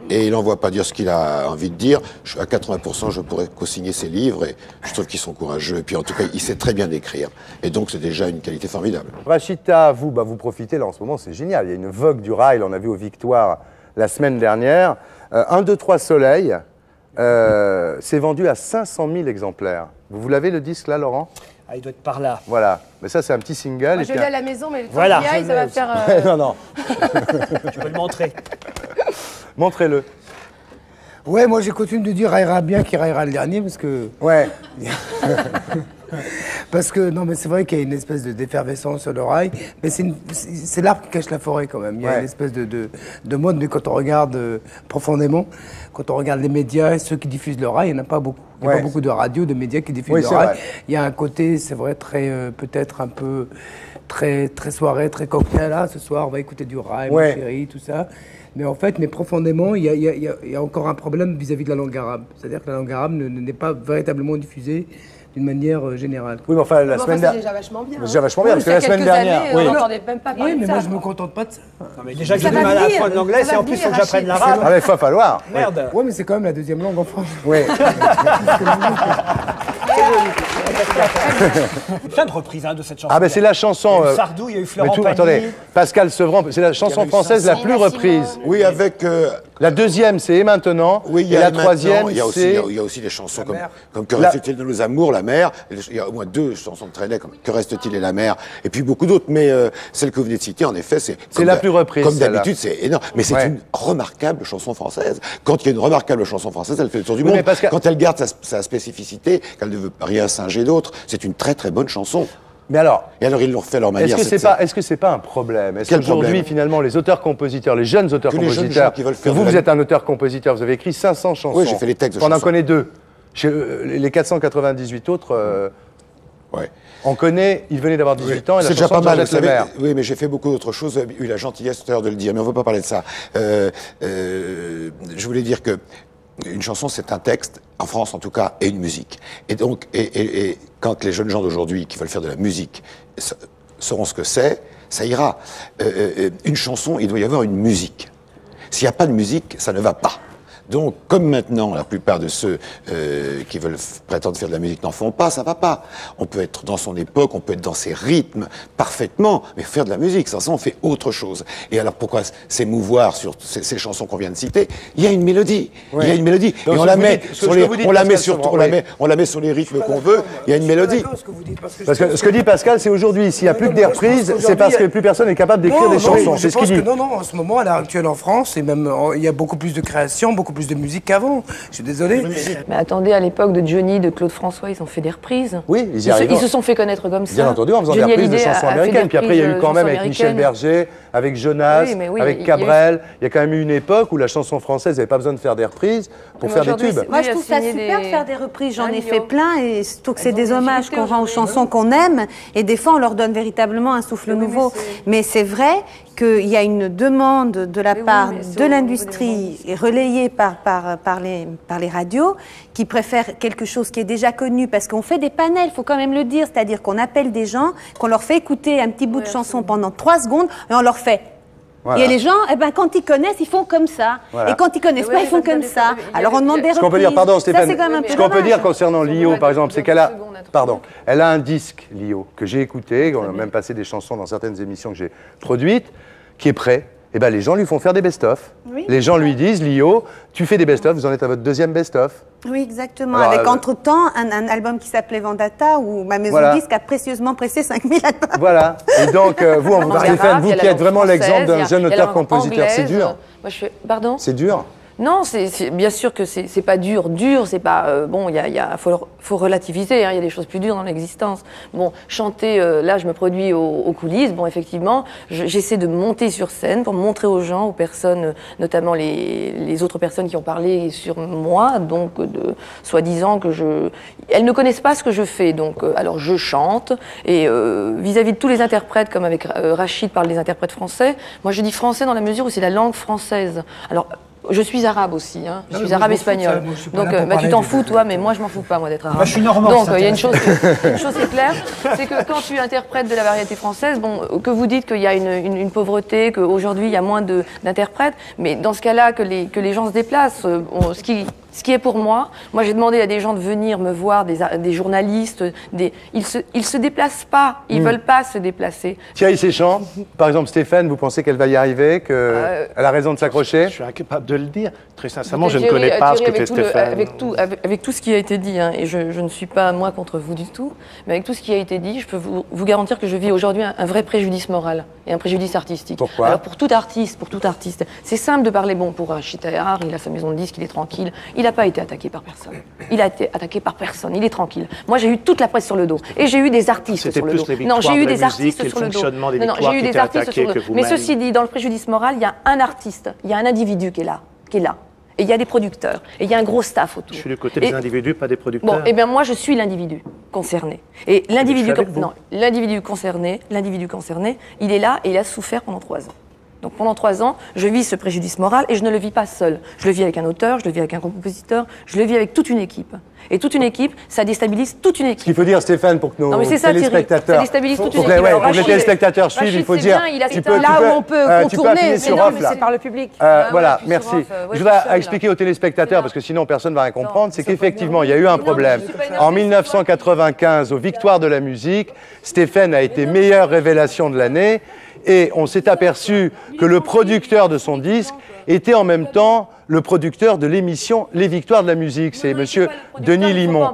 et il n'envoie pas dire ce qu'il a envie de dire. À 80%, je pourrais co-signer ses livres et je trouve qu'ils sont courageux. Et puis en tout cas, il sait très bien écrire. Et donc, c'est déjà une qualité formidable. Rachida, vous profitez là en ce moment, c'est génial. Il y a une vogue du rail, on a vu aux Victoires la semaine dernière. 1, 2, 3 Soleil, c'est vendu à 500 000 exemplaires. Vous l'avez le disque là, Laurent? Ah, il doit être par là. Voilà. Mais ça, c'est un petit single. Moi, et je puis l'ai à la maison, mais le temps Voilà. qu'il y aille, ça va faire... non, non. Tu peux le montrer. Montrez-le. Ouais, moi j'ai coutume de dire raillera bien qui raillera le dernier parce que. Ouais. Parce que, non, mais c'est vrai qu'il y a une espèce d'effervescence sur le rail, mais c'est l'arbre qui cache la forêt quand même. Il y a Ouais. une espèce de mode, mais quand on regarde profondément, quand on regarde les médias, ceux qui diffusent le rail, il n'y en a pas beaucoup. Il n'y a Ouais. pas beaucoup de radios, de médias qui diffusent Oui, le c'est rail. vrai. Il y a un côté, c'est vrai, très, peut-être un peu, très soirée, très cocktail. Là, ce soir, on va écouter du rail, Ouais. mon chéri, tout ça. Mais en fait, mais profondément, il y a encore un problème vis-à-vis de la langue arabe. C'est-à-dire que la langue arabe n'est pas véritablement diffusée d'une manière générale. Oui, mais enfin, la Bon, semaine c'est dernière. déjà vachement bien. C'est déjà vachement bien, parce que la semaine dernière. On Oui. n'entendait même pas parler Oui, mais de ça. moi je me contente pas de ça. Non, mais déjà que Ça j'ai du va mal à venir, apprendre l'anglais, ça c'est va en plus venir, faut que j'apprenne Rachid. l'arabe. Ah, mais il va falloir. Merde. Ouais, mais c'est quand même la deuxième langue en France. Oui. Plein de reprises hein, de cette chanson. Ah, ben c'est la chanson. Il y a eu Sardou, il y a eu Florent Pagny. Attendez, Pascal Sevran, c'est la chanson française la plus reprise. Oui, avec. La deuxième, c'est Et maintenant. Oui, il y et a la maintenant, troisième, il y a aussi, c'est. il y a aussi des chansons comme Que La- reste-t-il de nos amours, la mer. Il y a au moins 2 chansons de Trenet comme Que reste-t-il et la mer. Et puis beaucoup d'autres. Mais celle que vous venez de citer, en effet, c'est. comme la plus reprise, Comme celle-là. d'habitude, c'est énorme. Mais c'est Ouais. une remarquable chanson française. Quand il y a une remarquable chanson française, elle fait le tour du Oui, monde. mais Pascal- Quand elle garde sa spécificité, qu'elle ne veut rien singer d'autre, c'est une très très bonne chanson. Mais alors, Et alors ils l'ont refait à leur manière. est-ce que c'est pas un problème? Est-ce Quel qu'aujourd'hui, problème finalement, les auteurs-compositeurs, les jeunes Tous les jeunes auteurs-compositeurs, gens qui veulent faire vous, de la- vous êtes un auteur-compositeur, vous avez écrit 500 chansons. Oui, j'ai fait les textes de On en chansons. connaît 2. Les 498 autres, Ouais. on connaît, ils venaient d'avoir 18 ans, et la C'est déjà chanson pas de mal, vous Georgette savez. Lemaire. Oui, mais j'ai fait beaucoup d'autres choses. J'ai eu la gentillesse tout à l'heure de le dire, mais on ne veut pas parler de ça. Je voulais dire que une chanson, c'est un texte, en France en tout cas, et une musique. Et donc, et quand les jeunes gens d'aujourd'hui qui veulent faire de la musique sauront ce que c'est, ça ira. Une chanson, il doit y avoir une musique. S'il n'y a pas de musique, ça ne va pas. Donc, comme maintenant, la plupart de ceux qui veulent prétendre faire de la musique n'en font pas, ça va pas. On peut être dans son époque, on peut être dans ses rythmes parfaitement, mais faire de la musique, sans ça, on fait autre chose. Et alors, pourquoi s'émouvoir sur ces chansons qu'on vient de citer? Il y a une mélodie. Oui. Il y a une mélodie. Donc, Et on ce la que vous met dites- ce sur que les, vous dites, on la met Pascal sur, Sevran, on la oui. met, on la met sur les rythmes qu'on veut. Il y a une mélodie. Parce que ce que dit Pascal, c'est aujourd'hui, s'il n'y a plus que des reprises, c'est parce que plus personne n'est capable d'écrire des chansons. C'est ce qu'il dit. Non, en ce moment, à l'heure actuelle en France, et même il y a beaucoup plus de création, beaucoup plus de musique qu'avant. Je suis désolé. Mais attendez, à l'époque de Johnny, de Claude François, ils ont fait des reprises. Oui, ils y arrivent. Ils se sont fait connaître comme ça. Bien entendu, en faisant des Johnny reprises de Hallyday chansons a fait des américaines. Puis après, il y a eu reprises quand même de avec chansons Michel américaines. Berger, avec Jonas, Oui, mais oui, avec il y a eu- Cabrel. Il y a quand même eu une époque où la chanson française n'avait pas besoin de faire des reprises pour Mais faire des aujourd'hui, tubes. c'est- Moi, Oui, je à trouve ça signer super des- de faire des reprises. J'en ai Hein, fait Guillaume plein et surtout que c'est Elles ont des des hommages difficultés qu'on rend aux aujourd'hui. chansons qu'on aime et des fois on leur donne véritablement un souffle Oui, mais nouveau. c'est- Mais c'est vrai qu'il y a une demande de la Mais oui, part mais c'est de au niveau l'industrie et relayée par les radios qui préfèrent quelque chose qui est déjà connu parce qu'on fait des panels, il faut quand même le dire, c'est-à-dire qu'on appelle des gens, qu'on leur fait écouter un petit bout de chanson pendant 3 secondes et on leur fait Voilà. Et les gens, eh ben, quand ils connaissent, ils font comme ça. Voilà. Et quand ils connaissent pas, ils font comme ça. Alors on demande des reprises. Ce qu'on peut dire, pardon Stéphane, Ça, c'est quand même un peu ce qu'on peut dommage. dire concernant Lio, par exemple, c'est qu'elle a, pardon, elle a un disque, Lio, que j'ai écouté, on a même passé des chansons dans certaines émissions que j'ai produites, qui est prêt. Et ben les gens lui font faire des best-of. Oui. Les gens lui disent, Lio, tu fais des best-of, vous en êtes à votre deuxième best-of. Oui, exactement. Alors, avec entre-temps un album qui s'appelait Vendetta, où ma maison de disque a précieusement pressé 5000 albums. Voilà. Et donc, vous, on vous Stéphane, vous qui êtes vraiment l'exemple d'un jeune auteur-compositeur, c'est dur. Moi, je fais... Pardon ? C'est dur. Non, bien sûr que c'est pas dur. Dur, c'est pas... bon, faut relativiser, hein, il y a des choses plus dures dans l'existence. Bon, chanter, là, je me produis aux coulisses. Bon, effectivement, j'essaie de monter sur scène pour montrer aux gens, aux personnes, notamment les autres personnes qui ont parlé sur moi, donc, soi-disant que elles ne connaissent pas ce que je fais. Donc, alors, je chante. Et vis-à-vis de tous les interprètes, comme avec Rachid parle des interprètes français, moi, je dis français dans la mesure où c'est la langue française. Alors, je suis arabe aussi, hein. Je suis arabe espagnol. Donc, tu t'en fous, toi, mais moi, je m'en fous pas, moi, d'être arabe. Moi, je suis normand. Donc, il y a une chose qui est claire, c'est que quand tu interprètes de la variété française, bon, que vous dites qu'il y a une pauvreté, qu'aujourd'hui, il y a moins d'interprètes, mais dans ce cas-là, que les gens se déplacent, ce qui est pour moi, j'ai demandé à des gens de venir me voir, des journalistes, ils se déplacent pas, ils veulent pas se déplacer. Thierry Séchant, par exemple, Stéphane, vous pensez qu'elle va y arriver, qu'elle a raison de s'accrocher? Je suis incapable de le dire. Très sincèrement, je ne connais pas ce que fait Stéphane. Avec tout ce qui a été dit, hein, et je ne suis pas, moi, contre vous du tout, mais avec tout ce qui a été dit, je peux vous garantir que je vis aujourd'hui un vrai préjudice moral et un préjudice artistique. Pourquoi? Alors, pour tout artiste, c'est simple de parler, bon, pour Rachid Taher, il a sa maison de disques, il est tranquille. Il n'a pas été attaqué par personne. Il a été attaqué par personne. Il est tranquille. Moi, j'ai eu toute la presse sur le dos. Et j'ai eu des artistes sur le dos. Non, j'ai eu des artistes sur le dos. Non, j'ai eu des artistes sur le dos. Mais ceci dit, dans le préjudice moral, il y a un artiste, il y a un individu qui est là. Et il y a des producteurs. Et il y a un gros staff autour. Je suis du côté des individus, pas des producteurs. Bon, eh bien, moi, je suis l'individu concerné. Et l'individu concerné, il est là et il a souffert pendant 3 ans. Donc pendant 3 ans, je vis ce préjudice moral et je ne le vis pas seul. Je le vis avec un auteur, je le vis avec un compositeur, je le vis avec toute une équipe. Et toute une équipe, ça déstabilise toute une équipe. Ce qu'il faut dire, Stéphane, pour que nos téléspectateurs... Ça déstabilise toute une équipe. Pour que les téléspectateurs suivent, il faut dire... Là où on peut contourner, c'est par le public. Voilà, merci. Je voudrais expliquer aux téléspectateurs, parce que sinon personne ne va rien comprendre, c'est qu'effectivement, il y a eu un problème. En 1995, aux Victoires de la musique, Stéphane a été meilleure révélation de l'année. Et on s'est aperçu que le producteur de son disque était en même temps le producteur de l'émission Les Victoires de la musique. C'est monsieur Denis Limon.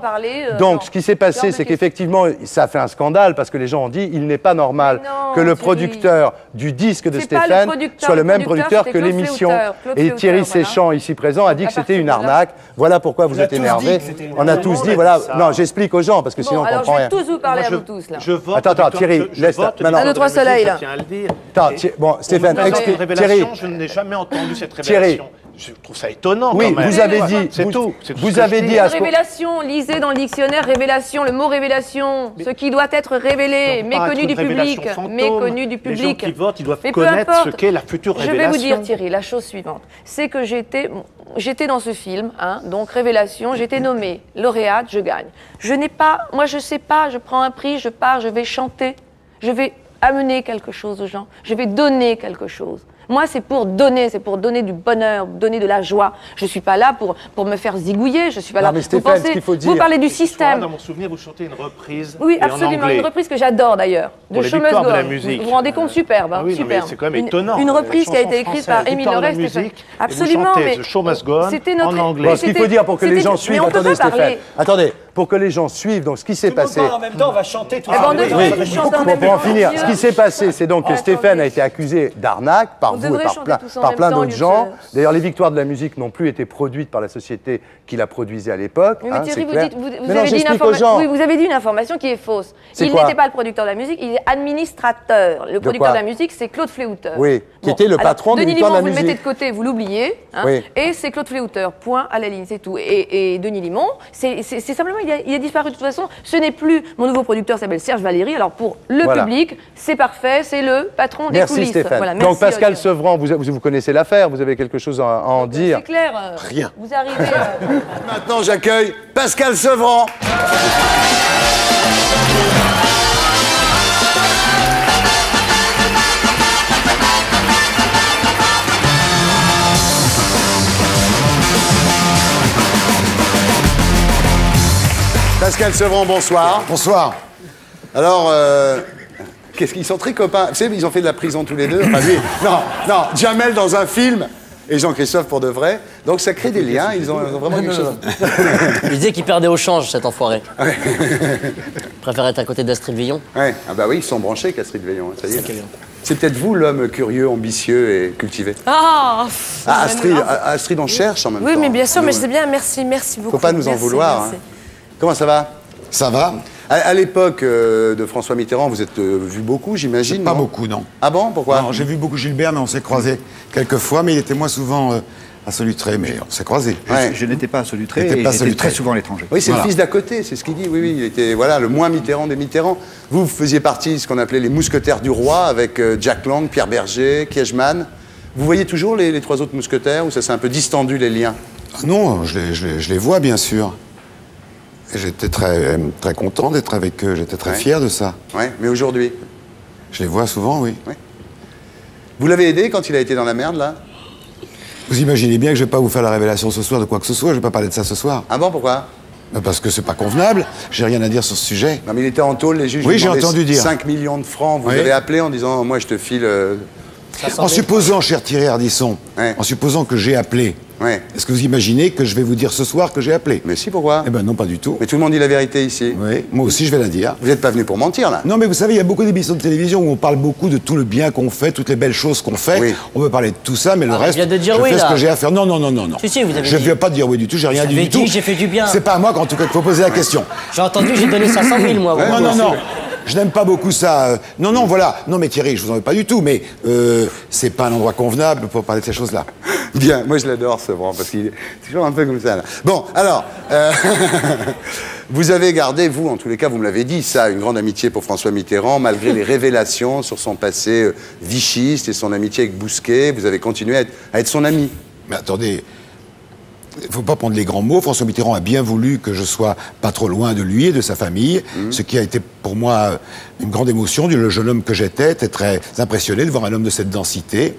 Donc, ce qui s'est passé, c'est qu'effectivement, ça a fait un scandale parce que les gens ont dit il n'est pas normal que le producteur du disque de Stéphane soit le même producteur que l'émission. Et Thierry Séchant, ici présent, a dit que c'était une arnaque. Voilà pourquoi vous êtes énervés. On a tous dit, voilà. Non, j'explique aux gens parce que sinon on comprend rien. Je vais tous vous parler à vous tous, là. Attends, Thierry, laisse maintenant. 1, 2, 3 soleils, là. Attends, bon, Stéphane, explique. Thierry, je n'ai jamais entendu cette révélation. Je trouve ça étonnant. Oui, quand même. vous avez dit. C'est tout. Vous avez dit à ce révélation, lisez dans le dictionnaire révélation, le mot révélation, ce qui doit être révélé, méconnu du public. Méconnu du public. Les gens qui votent, ils doivent connaître ce qu'est la future révélation. Je vais vous dire, Thierry, la chose suivante. C'est que j'étais dans ce film, hein, donc révélation, j'étais nommée lauréate, je gagne. Moi je sais pas, je prends un prix, je pars, je vais chanter, je vais amener quelque chose aux gens, je vais donner quelque chose. Moi, c'est pour donner du bonheur, donner de la joie. Je ne suis pas là pour me faire zigouiller, je suis pas là. Mais Stéphane, ce qu'il faut dire... Vous parlez du système. Dans mon souvenir, vous chantez une reprise. Oui, absolument, une reprise que j'adore d'ailleurs, de Show Must Go On. Vous vous rendez compte, superbe, hein, oui, superbe. C'est quand même étonnant. Une reprise qui a été écrite par Émile Loret. Absolument, mais Show Must Go On en anglais. Ce qu'il faut dire pour que les gens suivent, attendez Stéphane, attendez, pour que les gens suivent, donc ce qui s'est passé... En même temps, on va chanter tout ça. Pour en finir, ce qui s'est passé, c'est donc que Stéphane a été accusé d'arnaque par vous et par plein d'autres gens. D'ailleurs, les Victoires de la musique n'ont plus été produites par la société qui la produisait à l'époque. Mais Thierry, vous avez dit une information qui est fausse. Il n'était pas le producteur de la musique, il est administrateur. Le producteur de la musique, c'est Claude Fléhouteur. Oui, qui était le patron des Victoires de la musique. Denis Limon, vous le mettez de côté, vous l'oubliez. Et c'est Claude Fléhouteur, point à la ligne, c'est tout. Et Denis Limon, c'est simplement, il a disparu de toute façon. Ce n'est plus mon nouveau producteur, s'appelle Serge Valéry. Alors pour le public, c'est parfait, c'est le patron des coulisses. Merci Stéphane. Voilà, donc Pascal Sevran, vous connaissez l'affaire, vous avez quelque chose à en dire? C'est clair. Rien. Vous arrivez. Maintenant, j'accueille Pascal Sevran. Pascal Sevran, bonsoir. Bonsoir. Alors, qu'est-ce qu'ils sont très copains. Vous savez, ils ont fait de la prison tous les deux. Enfin, lui, non, Jamel dans un film et Jean-Christophe pour de vrai. Donc ça crée des liens, ils ont vraiment quelque chose. Il disait qu'il perdait au change, cet enfoiré. Ouais. Préfère être à côté d'Astrid Veillon. Ouais. Ah bah oui, ils sont branchés qu'Astrid Veillon, ça y est. C'est peut-être vous, l'homme curieux, ambitieux et cultivé. Astrid, on cherche en même temps. Oui, mais bien sûr, mais je sais bien, merci beaucoup. Faut pas nous en vouloir. Hein. Comment ça va? Ça va. À l'époque de François Mitterrand, vous êtes vu beaucoup, j'imagine? Pas beaucoup, non. Ah bon? Pourquoi? Non, j'ai vu beaucoup Gilbert, mais on s'est croisés quelques fois, mais il était moins souvent à Solutré, mais on s'est croisés. Ouais. Je n'étais pas à Solutré, et j'étais très souvent à l'étranger. Oui, c'est le fils d'à côté, c'est ce qu'il dit, oui, il était le moins Mitterrand des Mitterrand. Vous faisiez partie de ce qu'on appelait les mousquetaires du roi, avec Jack Lang, Pierre Berger, Kiechman. Vous voyez toujours les trois autres mousquetaires, ou ça s'est un peu distendu, les liens? Non, je les vois, bien sûr. Et j'étais très content d'être avec eux, j'étais très fier de ça. Ouais, mais aujourd'hui? Je les vois souvent, oui. Ouais. Vous l'avez aidé quand il a été dans la merde, là? Vous imaginez bien que je vais pas vous faire la révélation ce soir de quoi que ce soit, je vais pas parler de ça ce soir. Ah bon, pourquoi? Parce que c'est pas convenable, j'ai rien à dire sur ce sujet. Non mais il était en tôle, les juges oui, j'ai entendu dire. 5 millions de francs, vous avez appelé en disant, moi je te file... En supposant, cher Thierry Ardisson, en supposant que j'ai appelé, est-ce que vous imaginez que je vais vous dire ce soir que j'ai appelé? Mais si, pourquoi? Eh ben non, pas du tout. Mais tout le monde dit la vérité ici. Oui, moi aussi je vais la dire. Vous n'êtes pas venu pour mentir, là? Non, mais vous savez, il y a beaucoup d'émissions de télévision où on parle beaucoup de tout le bien qu'on fait, toutes les belles choses qu'on fait. Oui. On peut parler de tout ça, mais le reste, de dire je oui, fais là. Ce que j'ai à faire. Non. Si, vous avez je ne viens pas de dire oui du tout, j'ai rien dit du tout. J'ai fait du bien. C'est pas à moi, en tout cas, qu'il faut poser la question. J'ai entendu, j'ai donné 500 000, moi. Non. Je n'aime pas beaucoup ça. Non, voilà. Non, mais Thierry, je vous en veux pas du tout, mais c'est pas un endroit convenable pour parler de ces choses-là. Bien, moi je l'adore, Sevran, parce qu'il est toujours un peu comme ça, là. Bon, alors, vous avez gardé, vous, en tous les cas, vous me l'avez dit, ça, une grande amitié pour François Mitterrand, malgré les révélations sur son passé vichiste et son amitié avec Bousquet, vous avez continué à être son ami. Mais attendez... Il ne faut pas prendre les grands mots. François Mitterrand a bien voulu que je sois pas trop loin de lui et de sa famille, ce qui a été pour moi une grande émotion. Le jeune homme que j'étais très impressionné de voir un homme de cette densité.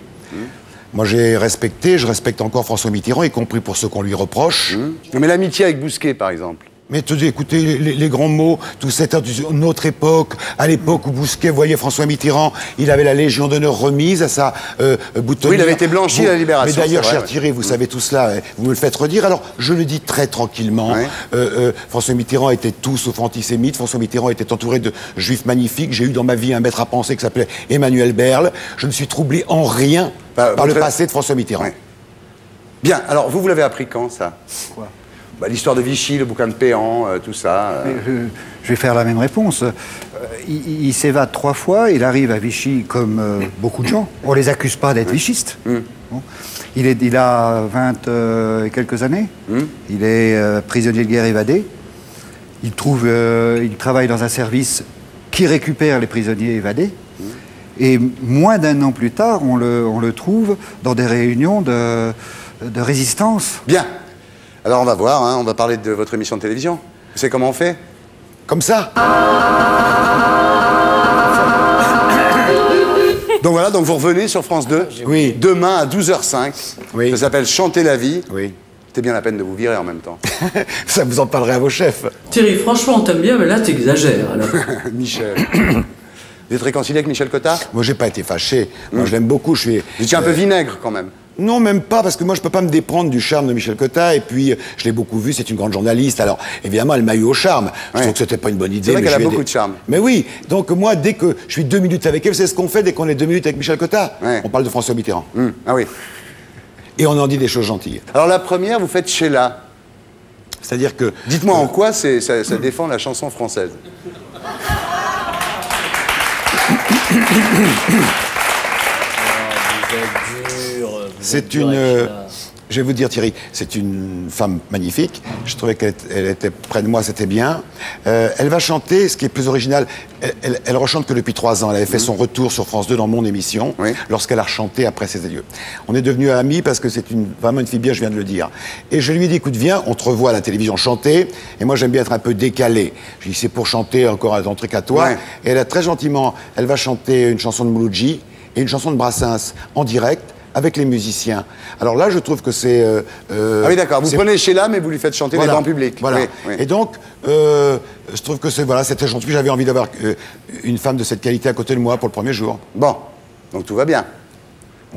Moi, je respecte encore François Mitterrand, y compris pour ce qu'on lui reproche. Mais l'amitié avec Bousquet, par exemple? Mais écoutez, les grands mots, tout c'était une autre époque. À l'époque où Bousquet voyait François Mitterrand, il avait la Légion d'honneur remise à sa boutonnière. Oui, il avait été blanchi à la Libération. Mais d'ailleurs, cher Thierry, vous savez tout cela, vous me le faites redire. Alors, je le dis très tranquillement. François Mitterrand était tout sauf antisémite. François Mitterrand était entouré de juifs magnifiques. J'ai eu dans ma vie un maître à penser qui s'appelait Emmanuel Berle. Je ne suis troublé en rien par le passé de François Mitterrand. Bien, alors vous l'avez appris quand, ça? Quoi? L'histoire de Vichy, le bouquin de Péan, tout ça. Je vais faire la même réponse. Il s'évade 3 fois, il arrive à Vichy comme beaucoup de gens. On ne les accuse pas d'être vichistes. Bon. Il a 20 et quelques années. Il est prisonnier de guerre évadé. Il travaille dans un service qui récupère les prisonniers évadés. Et moins d'1 an plus tard, on le trouve dans des réunions de résistance. Bien. Alors on va voir, on va parler de votre émission de télévision. Vous savez comment on fait? Comme ça. Donc voilà, donc vous revenez sur France 2. Oui. Demain à 12h05. Oui. Ça s'appelle Chanter la vie. Oui. C'était bien la peine de vous virer en même temps. Ça, vous en parlerez à vos chefs. Thierry, franchement, on t'aime bien, mais là, t'exagères, alors. Michel. Vous êtes réconcilié avec Michel Cotta? Moi, j'ai pas été fâché. Moi, je l'aime beaucoup. Vous étiez un peu vinaigre, quand même. Non, même pas, parce que moi, je peux pas me déprendre du charme de Michel Cotta. Et puis, je l'ai beaucoup vue, c'est une grande journaliste. Alors, évidemment, elle m'a eu au charme. Je trouve que c'était pas une bonne idée. C'est vrai qu'elle a beaucoup de charme. Mais oui, donc moi, dès que je suis 2 minutes avec elle, c'est ce qu'on fait dès qu'on est 2 minutes avec Michel Cotta. On parle de François Mitterrand. Ah oui. Et on en dit des choses gentilles. Alors, la première, vous faites Sheila. C'est-à-dire que... Dites-moi en quoi ça défend la chanson française. C'est une... Je vais vous dire, Thierry, c'est une femme magnifique. Je trouvais qu'elle était près de moi, c'était bien. Elle va chanter, ce qui est plus original, elle rechante que depuis 3 ans. Elle avait fait son retour sur France 2 dans mon émission, lorsqu'elle a rechanté après ses adieux. On est devenus amis parce que c'est vraiment une fille bien, je viens de le dire. Et je lui ai dit, écoute, viens, on te revoit à la télévision chanter. Et moi, j'aime bien être un peu décalé. Je lui ai dit, c'est pour chanter encore un truc à toi. Et elle a très gentiment, elle va chanter une chanson de Mouloudji et une chanson de Brassens en direct, avec les musiciens. Alors là, je trouve que c'est... ah oui, d'accord. Vous prenez Sheila, mais vous lui faites chanter les grands publics. Voilà. Oui, oui. Et donc, je trouve que c'est très gentil. J'avais envie d'avoir une femme de cette qualité à côté de moi pour le premier jour. Bon, donc tout va bien.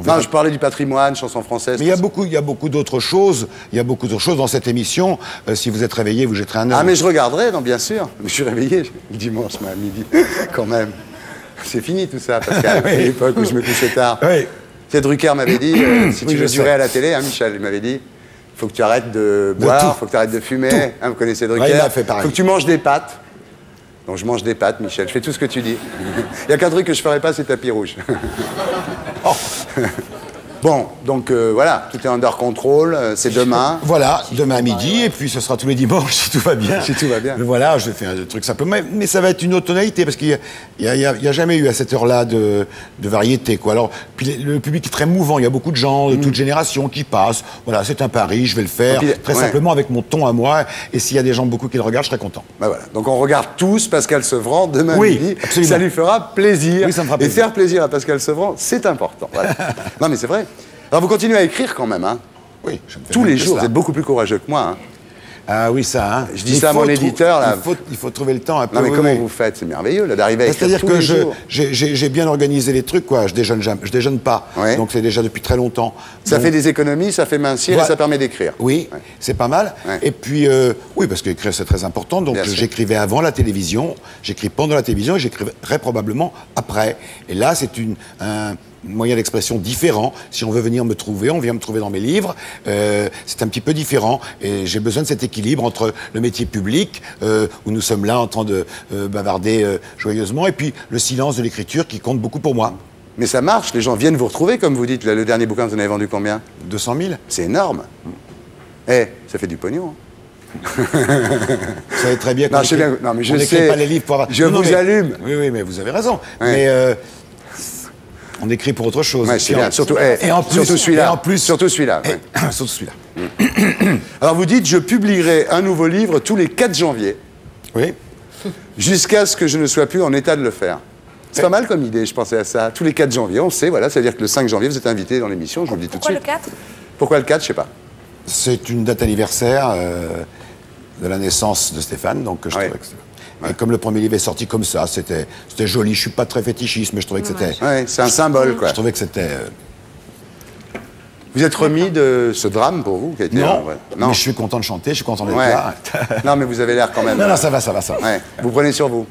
Non, je parlais du patrimoine, chansons françaises. Mais il y a beaucoup d'autres choses. Il y a beaucoup d'autres choses dans cette émission. Si vous êtes réveillé, vous jetterez un œil. Ah, mais je regarderai, non, bien sûr. Je suis réveillé le dimanche à midi, quand même. C'est fini tout ça, Pascal. À l'époque où je me couchais tard. Oui. Drucker m'avait dit, si tu veux durer à la télé, hein, Michel, il m'avait dit, il faut que tu arrêtes de boire, il faut que tu arrêtes de fumer. Hein, vous connaissez Drucker. Ouais, il a fait pareil. Il faut que tu manges des pâtes. Donc je mange des pâtes, Michel. Je fais tout ce que tu dis. Il n'y a qu'un truc que je ne ferai pas, c'est tapis rouge. Oh. Bon, donc voilà, tout est under control, c'est demain. Voilà, demain à midi, et puis ce sera tous les dimanches, si tout va bien. Si tout va bien. Mais voilà, je fais un truc simplement, mais ça va être une autre tonalité, parce qu'il n'y a jamais eu à cette heure-là de variété, quoi. Alors, puis le public est très mouvant, il y a beaucoup de gens de toute génération qui passent. Voilà, c'est un pari, je vais le faire, très simplement avec mon ton à moi, et s'il y a des gens beaucoup qui le regardent, je serai content. Ben voilà, donc on regarde tous Pascal Sevran demain midi, absolument. Ça lui fera plaisir. Oui, ça me fera plaisir. Et faire plaisir à Pascal Sevran, c'est important. Voilà. Non mais c'est vrai. Alors vous continuez à écrire quand même, hein? Oui, je me fais tous les jours, ça. vous êtes beaucoup plus courageux que moi. Hein? Ah oui, ça, hein. Je dis ça à mon éditeur, là. Il faut trouver le temps un peu. Non mais comment vous faites? C'est merveilleux, là, d'arriver à écrire C'est-à-dire tous les jours. j'ai bien organisé les trucs, quoi. Je déjeune pas. Ouais. Donc c'est déjà depuis très longtemps. Ça fait des économies, ça fait mincir et ça permet d'écrire. Oui, c'est pas mal. Ouais. Et puis, oui, parce qu'écrire c'est très important. Donc j'écrivais avant la télévision, j'écris pendant la télévision et j'écrirai probablement après. Et là, c'est un moyen d'expression différent. Si on veut venir me trouver, on vient me trouver dans mes livres. C'est un petit peu différent. Et j'ai besoin de cet équilibre entre le métier public, où nous sommes là en train de bavarder joyeusement, et puis le silence de l'écriture qui compte beaucoup pour moi. Mais ça marche, les gens viennent vous retrouver, comme vous dites. Là, le dernier bouquin, vous en avez vendu combien? 200 000. C'est énorme. Eh, ça fait du pognon. Vous savez très bien qu'on n'écrit pas les livres pour avoir... Je vous allume. Oui, mais vous avez raison. Ouais. Mais on écrit pour autre chose. Ouais, c'est bien. Surtout celui-là. Surtout celui-là. Surtout celui-là. Alors vous dites, je publierai un nouveau livre tous les 4 janvier. Oui. Jusqu'à ce que je ne sois plus en état de le faire. C'est pas mal comme idée, je pensais à ça. Tous les 4 janvier, on sait, voilà, c'est-à-dire que le 5 janvier, vous êtes invité dans l'émission, je vous le dis tout de suite. Pourquoi le 4? Pourquoi le 4, je sais pas. C'est une date anniversaire de la naissance de Stéphane, donc je trouvais que c'était... Et comme le premier livre est sorti comme ça, c'était joli. Je suis pas très fétichiste, mais je trouvais que c'était... Ouais, c'est un symbole, quoi. Je trouvais que c'était... Vous êtes remis de ce drame pour vous qui a été non, non, mais je suis content de chanter, je suis content d'être là. Non, mais vous avez l'air quand même... Non, ça va. Ouais. Vous prenez sur vous.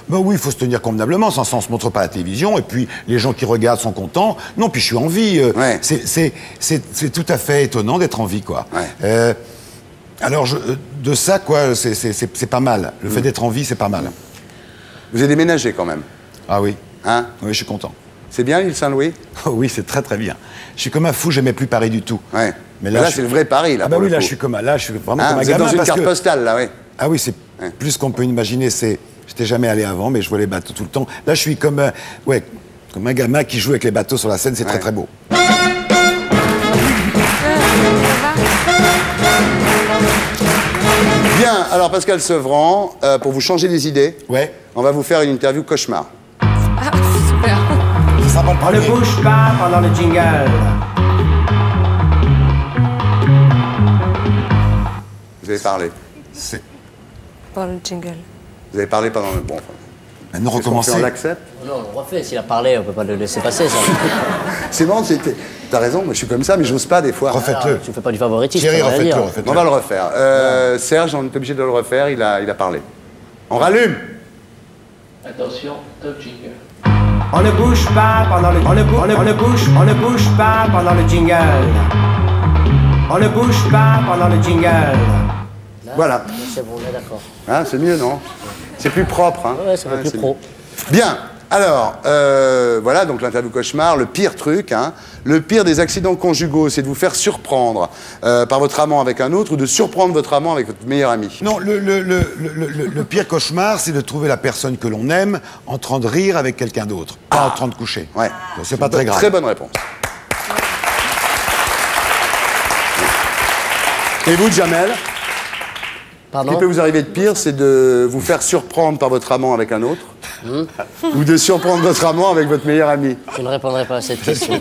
Ben oui, il faut se tenir convenablement, sans on se montre pas à la télévision, et puis les gens qui regardent sont contents. Non, puis je suis en vie. C'est tout à fait étonnant d'être en vie, quoi. Ouais. Alors, de ça, quoi, c'est pas mal. Le fait d'être en vie, c'est pas mal. Vous avez déménagé quand même. Ah oui. Hein? Oui, je suis content. C'est bien l'île Saint-Louis? Oh oui, c'est très très bien. Je suis comme un fou, j'aimais plus Paris du tout. Ouais. Mais là c'est le vrai Paris, là. Ah bah oui, là, je suis vraiment comme un vous gamin. êtes dans une carte postale, là, oui. Ah oui, c'est plus qu'on peut imaginer. J'étais jamais allé avant, mais je vois les bateaux tout le temps. Là, je suis comme un gamin qui joue avec les bateaux sur la Seine, c'est très très beau. Bien, alors Pascal Sevran, pour vous changer les idées, on va vous faire une interview cauchemar. Ah, super. On ne bouge pas pendant le jingle. Vous avez parlé. Pendant le jingle. Vous avez parlé pendant le... Bon, maintenant recommencer. On l'accepte? Non, on refait. S'il a parlé, on peut pas le laisser passer, ça. C'est bon, t'as raison, moi je suis comme ça, mais j'ose pas des fois. Refaites-le. Tu fais pas du favoritisme. Thierry, refaites-le. On va le refaire. Serge, on est obligé de le refaire, il a parlé. On rallume. Attention, top jingle. On ne bouge pas pendant le... On ne bouge pas pendant le jingle. On ne bouge pas pendant le jingle. Là, voilà. C'est bon, on est d'accord. Hein, c'est mieux, non? C'est plus propre. Hein. Ouais, c'est plus pro. Bien. Alors, voilà, donc l'interview cauchemar, le pire truc, hein, le pire des accidents conjugaux, c'est de vous faire surprendre par votre amant avec un autre ou de surprendre votre amant avec votre meilleur ami. Non, le pire cauchemar, c'est de trouver la personne que l'on aime en train de rire avec quelqu'un d'autre, pas en train de coucher. Ouais. C'est pas très grave. Très bonne réponse. Et vous, Jamel? Pardon? Ce qui peut vous arriver de pire, c'est de vous faire surprendre par votre amant avec un autre ou de surprendre votre amant avec votre meilleur ami. Je ne répondrai pas à cette question.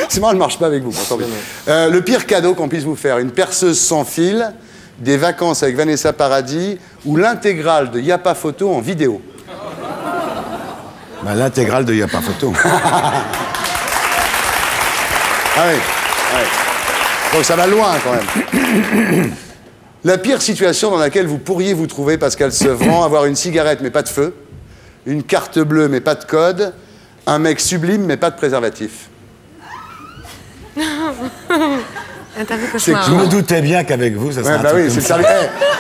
C'est marrant, elle ne marche pas avec vous. Bon, tant pis. Le pire cadeau qu'on puisse vous faire, une perceuse sans fil, des vacances avec Vanessa Paradis ou l'intégrale de Y'a pas photo en vidéo. Bah, l'intégrale de Y'a pas photo. Ah oui. Ouais. Donc ça va loin quand même. La pire situation dans laquelle vous pourriez vous trouver, Pascal Sevran, avoir une cigarette mais pas de feu, une carte bleue mais pas de code, un mec sublime mais pas de préservatif. Je me doutais bien qu'avec vous, ça serait un truc comme ça.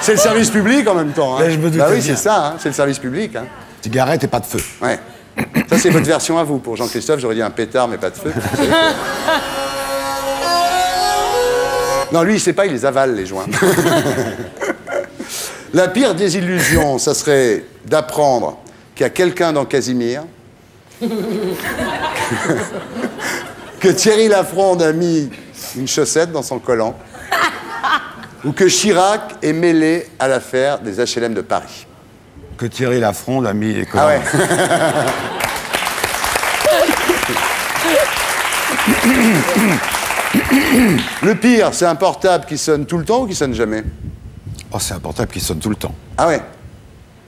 C'est le service public en même temps. Hein. Je me doutais oui, bien. c'est ça, hein, c'est le service public. Hein. Cigarette et pas de feu. Ouais. Ça, c'est votre version à vous. Pour Jean-Christophe, j'aurais dit un pétard mais pas de feu. Non, lui, il sait pas, il les avale, les joints. La pire désillusion, ça serait d'apprendre qu'il y a quelqu'un dans Casimir, que Thierry Lafronde a mis une chaussette dans son collant, ou que Chirac est mêlé à l'affaire des HLM de Paris. Que Thierry Lafronde a mis les collants. Ah ouais. Le pire, c'est un portable qui sonne tout le temps ou qui sonne jamais? Oh, c'est un portable qui sonne tout le temps. Ah ouais.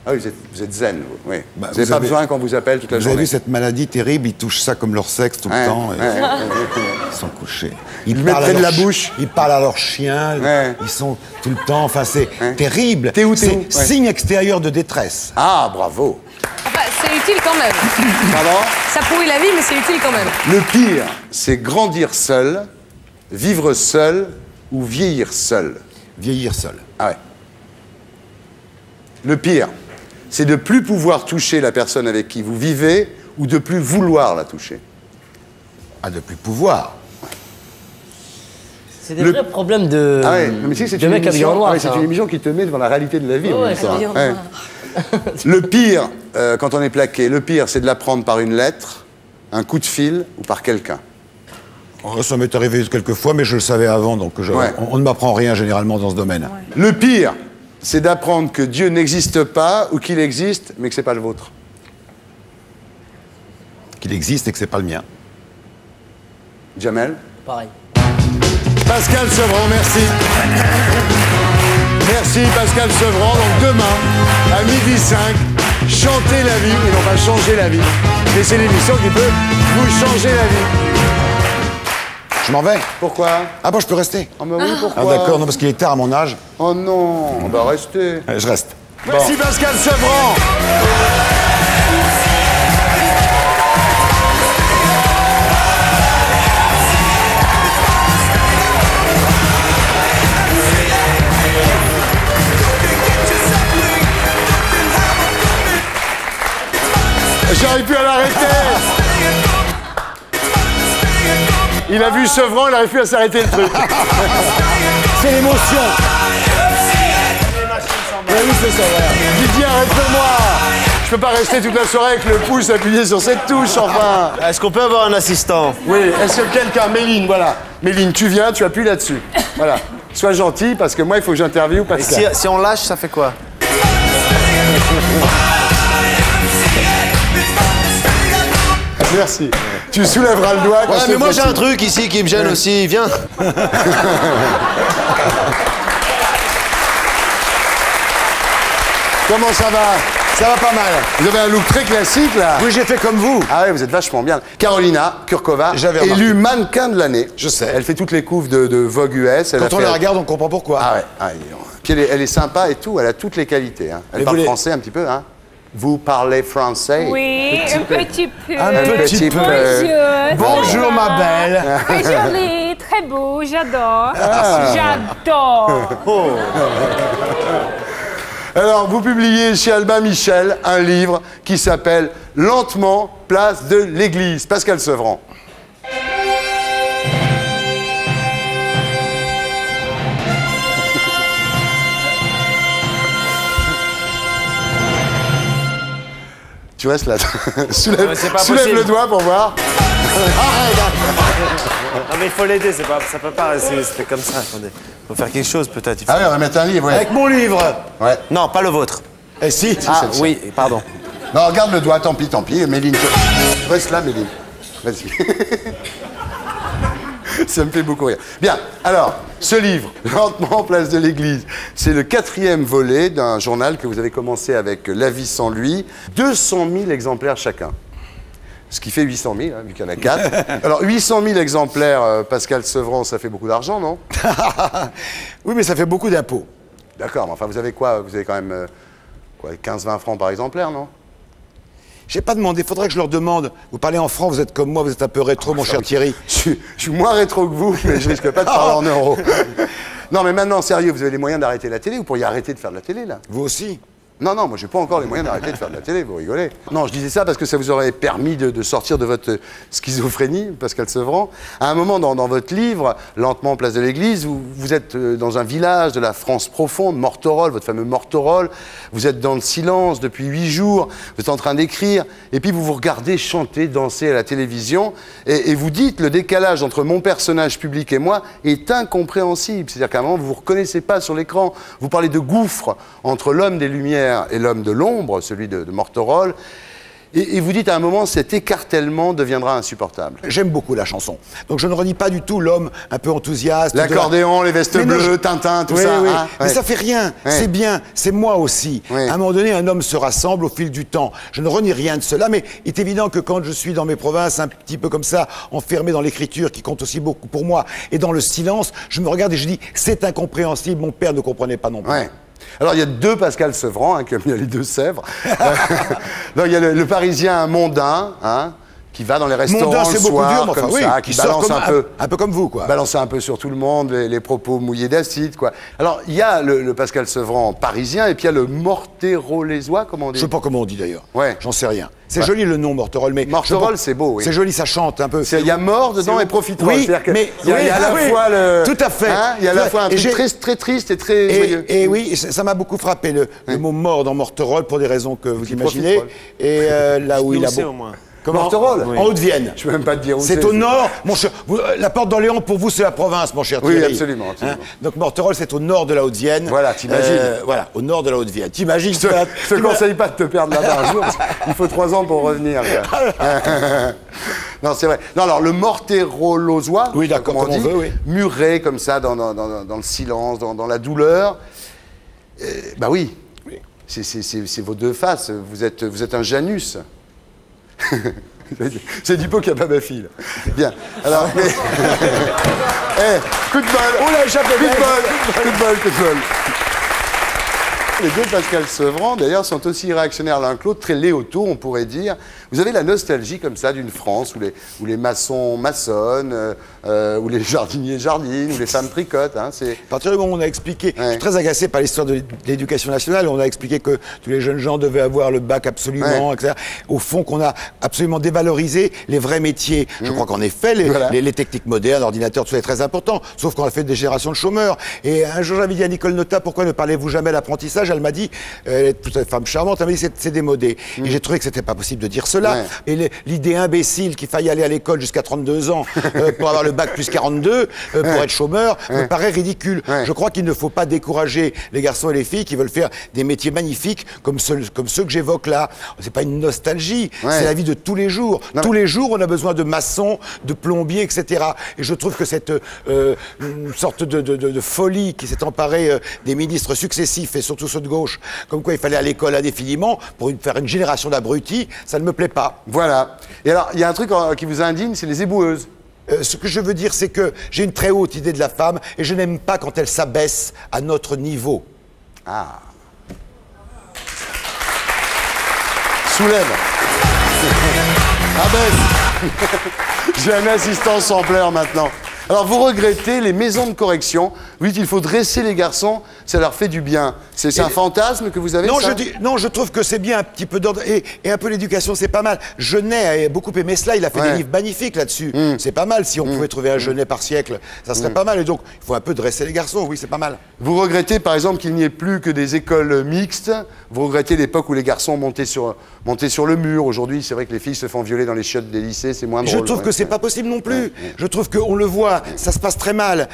Ah oui, vous êtes zen, vous. Oui. Bah, vous n'avez pas besoin qu'on vous appelle toute la journée. Vous avez vu cette maladie terrible, ils touchent ça comme leur sexe tout le temps. Ils sont couchés. Ils mettent près de la bouche. Ils parlent à leurs chiens, ils sont tout le temps, enfin c'est terrible. T'es où? C'est signe extérieur de détresse. Ah, bravo. Enfin, c'est utile quand même. Pardon? Ça pourrit la vie, mais c'est utile quand même. Le pire, c'est grandir seul, vivre seul ou vieillir seul. Vieillir seul. Ah ouais. Le pire, c'est de plus pouvoir toucher la personne avec qui vous vivez ou de plus vouloir la toucher. Ah, de plus pouvoir. C'est des vrais problèmes de. Ah ouais, mais si, c'est une émission. Ah ouais, c'est une émission qui te met devant la réalité de la vie. Ouais, ouais. Le pire, quand on est plaqué, le pire, c'est de l'apprendre par une lettre, un coup de fil ou par quelqu'un. Oh, ça m'est arrivé quelques fois, mais je le savais avant, donc on ne m'apprend rien généralement dans ce domaine. Ouais. Le pire, c'est d'apprendre que Dieu n'existe pas ou qu'il existe, mais que c'est pas le vôtre. Qu'il existe et que c'est pas le mien. Jamel? Pareil. Pascal Sevran, merci. Merci Pascal Sevran. Donc demain, à 12h05, chantez la vie, et non pas changer la vie. Mais c'est l'émission qui peut vous changer la vie. Je m'en vais. Pourquoi? Ah bon, je peux rester? Ah bah oui, pourquoi? Ah d'accord, non, parce qu'il est tard à mon âge. Oh non, bah restez. Allez, je reste. Merci bon. Pascal Sevran. J'arrive plus à l'arrêter. Il a vu Sevran, il n'arrive plus à s'arrêter le truc. C'est l'émotion. Oui, c'est ça, voilà. Didier, arrête-moi. Je peux pas rester toute la soirée avec le pouce appuyé sur cette touche, enfin. Est-ce qu'on peut avoir un assistant? Oui, est-ce que quelqu'un... Méline, voilà. Méline, tu viens, tu appuies là-dessus. Voilà. Sois gentil, parce que moi, il faut que j'interviewe Pascal. Et si on lâche, ça fait quoi? Merci. Tu soulèveras le doigt. Ouais, mais moi j'ai un truc ici qui me gêne aussi. Viens. Comment ça va? Ça va pas mal. Vous avez un look très classique là. Oui, j'ai fait comme vous. Ah ouais, vous êtes vachement bien. Carolina Kurkova, élue mannequin de l'année. Je sais. Elle fait toutes les couves de Vogue US. Quand on la regarde, on comprend pourquoi. Ah ouais. Ah, puis elle est sympa et tout. Elle a toutes les qualités. Hein. Elle parle français un petit peu, hein. Vous parlez français? Oui, un petit peu. Un petit peu. Bonjour. Bonjour, ma belle. Très joli, très beau, j'adore. J'adore. Oh. Alors, vous publiez chez Albin Michel un livre qui s'appelle « Lentement, place de l'église ». Pascal Sevran. Tu restes là. Soulève le doigt pour voir. Non mais il faut l'aider, ça peut pas rester comme ça. Attendez, faut faire quelque chose peut-être. Ah oui, on va mettre un livre. Ouais. Avec mon livre. Ouais. Non, pas le vôtre. Eh si. Ah oui, pardon. Non, regarde le doigt, tant pis. Méline, tu restes là, Méline. Vas-y. Ça me fait beaucoup rire. Bien, alors, ce livre, Lentement, place de l'Église, c'est le 4e volet d'un journal que vous avez commencé avec La vie sans lui. 200 000 exemplaires chacun. Ce qui fait 800 000, hein, vu qu'il y en a 4. Alors, 800 000 exemplaires, Pascal Sevran, ça fait beaucoup d'argent, non? Oui, mais ça fait beaucoup d'impôts. D'accord, mais enfin, vous avez quoi? Vous avez quand même 15-20 francs par exemplaire, non? J'ai pas demandé, faudrait que je leur demande. Vous parlez en francs, vous êtes comme moi, vous êtes un peu rétro, mon cher Thierry. Je suis moins rétro que vous, mais je risque pas de parler en euros. Non, mais maintenant, sérieux, vous avez les moyens d'arrêter la télé? Vous pourriez arrêter de faire de la télé, là? Vous aussi? Non, non, moi, j'ai pas encore les moyens d'arrêter de faire de la télé, vous rigolez. Non, je disais ça parce que ça vous aurait permis de sortir de votre schizophrénie, Pascal Sevran. À un moment, dans votre livre, Lentement, place de l'Église, vous êtes dans un village de la France profonde, Morterolles, votre fameux Morterolles. Vous êtes dans le silence depuis 8 jours, vous êtes en train d'écrire, et puis vous vous regardez chanter, danser à la télévision, et vous dites, le décalage entre mon personnage public et moi est incompréhensible. C'est-à-dire qu'à un moment, vous ne vous reconnaissez pas sur l'écran. Vous parlez de gouffre entre l'homme des Lumières et l'homme de l'ombre, celui de Morterolles, et vous dites à un moment, cet écartèlement deviendra insupportable. J'aime beaucoup la chanson. Donc je ne renie pas du tout l'homme un peu enthousiaste. L'accordéon, les vestes bleues, Tintin, tout ça. Oui. Hein, mais ça fait rien, c'est bien, c'est moi aussi. À un moment donné, un homme se rassemble au fil du temps. Je ne renie rien de cela, mais il est évident que quand je suis dans mes provinces, un petit peu comme ça, enfermé dans l'écriture, qui compte aussi beaucoup pour moi, et dans le silence, je me regarde et je dis, c'est incompréhensible, mon père ne comprenait pas non plus. Ouais. Alors, il y a 2 Pascal Sevran, hein, comme il y a les 2 Sèvres. Donc, il y a le Parisien mondain, hein, qui va dans les restaurants mondain, le soir, beaucoup dur, comme ça, qui balance un peu comme vous, quoi. Balance un peu sur tout le monde, les propos mouillés d'acide, quoi. Alors, il y a le Pascal Sevran parisien, et puis il y a le Morterollésois, comment on dit? Je sais pas comment on dit d'ailleurs. Ouais. J'en sais rien. C'est joli le nom, Morterolles, mais... Morterolles, c'est beau, oui. C'est joli, ça chante un peu. Il y a mort dedans et profiterole. Oui, mais... Il y a à la fois le... Tout à fait. Hein, il y a à la fois un truc très, très triste et très joyeux. Et oui, ça m'a beaucoup frappé, le mot mort dans Morterolles, pour des raisons que vous imaginez. Et là où il a... au moins. Morterolles, en Haute-Vienne. Je peux même pas te dire où c'est. au nord, mon cher. La Porte d'Orléans, pour vous, c'est la province, mon cher Thierry. Oui, absolument. Hein? Donc Morterolles, c'est au nord de la Haute-Vienne. Voilà, t'imagines. Voilà, au nord de la Haute-Vienne. T'imagines. Je te conseille pas de te perdre là-bas un jour, parce qu'il faut 3 ans pour revenir. Non, c'est vrai. Non, alors, le Morterollosois, oui, d'accord, comme on veut, oui. Muré comme ça, dans le silence, dans la douleur. Bah oui. C'est vos 2 faces. Vous êtes un Janus. C'est Dupont qui a pas ma fille. Là. Bien. Alors, mais... coup de bol. Oh là, échappé. Coup de bol. Les 2 Pascal Sevran, d'ailleurs, sont aussi réactionnaires l'un que l'autre, très Léoto, on pourrait dire. Vous avez la nostalgie comme ça d'une France où les maçons maçonnent, où les jardiniers jardinent, où les femmes tricotent. Hein, à partir du moment où on a expliqué, je suis très agacé par l'histoire de l'éducation nationale, on a expliqué que tous les jeunes gens devaient avoir le bac absolument, etc. Au fond, qu'on a absolument dévalorisé les vrais métiers. Je crois qu'en effet, les techniques modernes, l'ordinateur, tout ça est très important, sauf qu'on a fait des générations de chômeurs. Et un jour, j'avais dit à Nicole Notat, pourquoi ne parlez-vous jamais d'apprentissage? Elle m'a dit, elle est toute une femme charmante, elle m'a dit c'est démodé. Et j'ai trouvé que c'était pas possible de dire cela. Et l'idée imbécile qu'il faille aller à l'école jusqu'à 32 ans pour avoir le bac plus 42, pour être chômeur, me paraît ridicule. Je crois qu'il ne faut pas décourager les garçons et les filles qui veulent faire des métiers magnifiques comme ceux que j'évoque là. C'est pas une nostalgie, c'est la vie de tous les jours. Tous les jours, on a besoin de maçons, de plombiers, etc. Et je trouve que cette une sorte de folie qui s'est emparée des ministres successifs et surtout ceux de gauche, comme quoi il fallait à l'école indéfiniment pour faire une génération d'abrutis, ça ne me plaît pas. Voilà. Et alors, il y a un truc qui vous indigne, c'est les éboueuses. Ce que je veux dire, c'est que j'ai une très haute idée de la femme et je n'aime pas quand elle s'abaisse à notre niveau. Ah. Soulève. Abaisse. J'ai un assistant sans pleurs maintenant. Alors, vous regrettez les maisons de correction. Vous dites qu'il faut dresser les garçons, ça leur fait du bien. C'est un fantasme que vous avez? Non, je trouve que c'est bien un petit peu d'ordre. Et un peu l'éducation, c'est pas mal. Genet a beaucoup aimé cela, il a fait des livres magnifiques là-dessus. C'est pas mal, si on pouvait trouver un Genet par siècle, ça serait pas mal. Et donc, il faut un peu dresser les garçons, oui, c'est pas mal. Vous regrettez, par exemple, qu'il n'y ait plus que des écoles mixtes. Vous regrettez l'époque où les garçons montaient sur le mur. Aujourd'hui, c'est vrai que les filles se font violer dans les chiottes des lycées, c'est moins drôle. Je trouve que c'est pas possible non plus. Je trouve qu'on le voit, ça se passe très mal.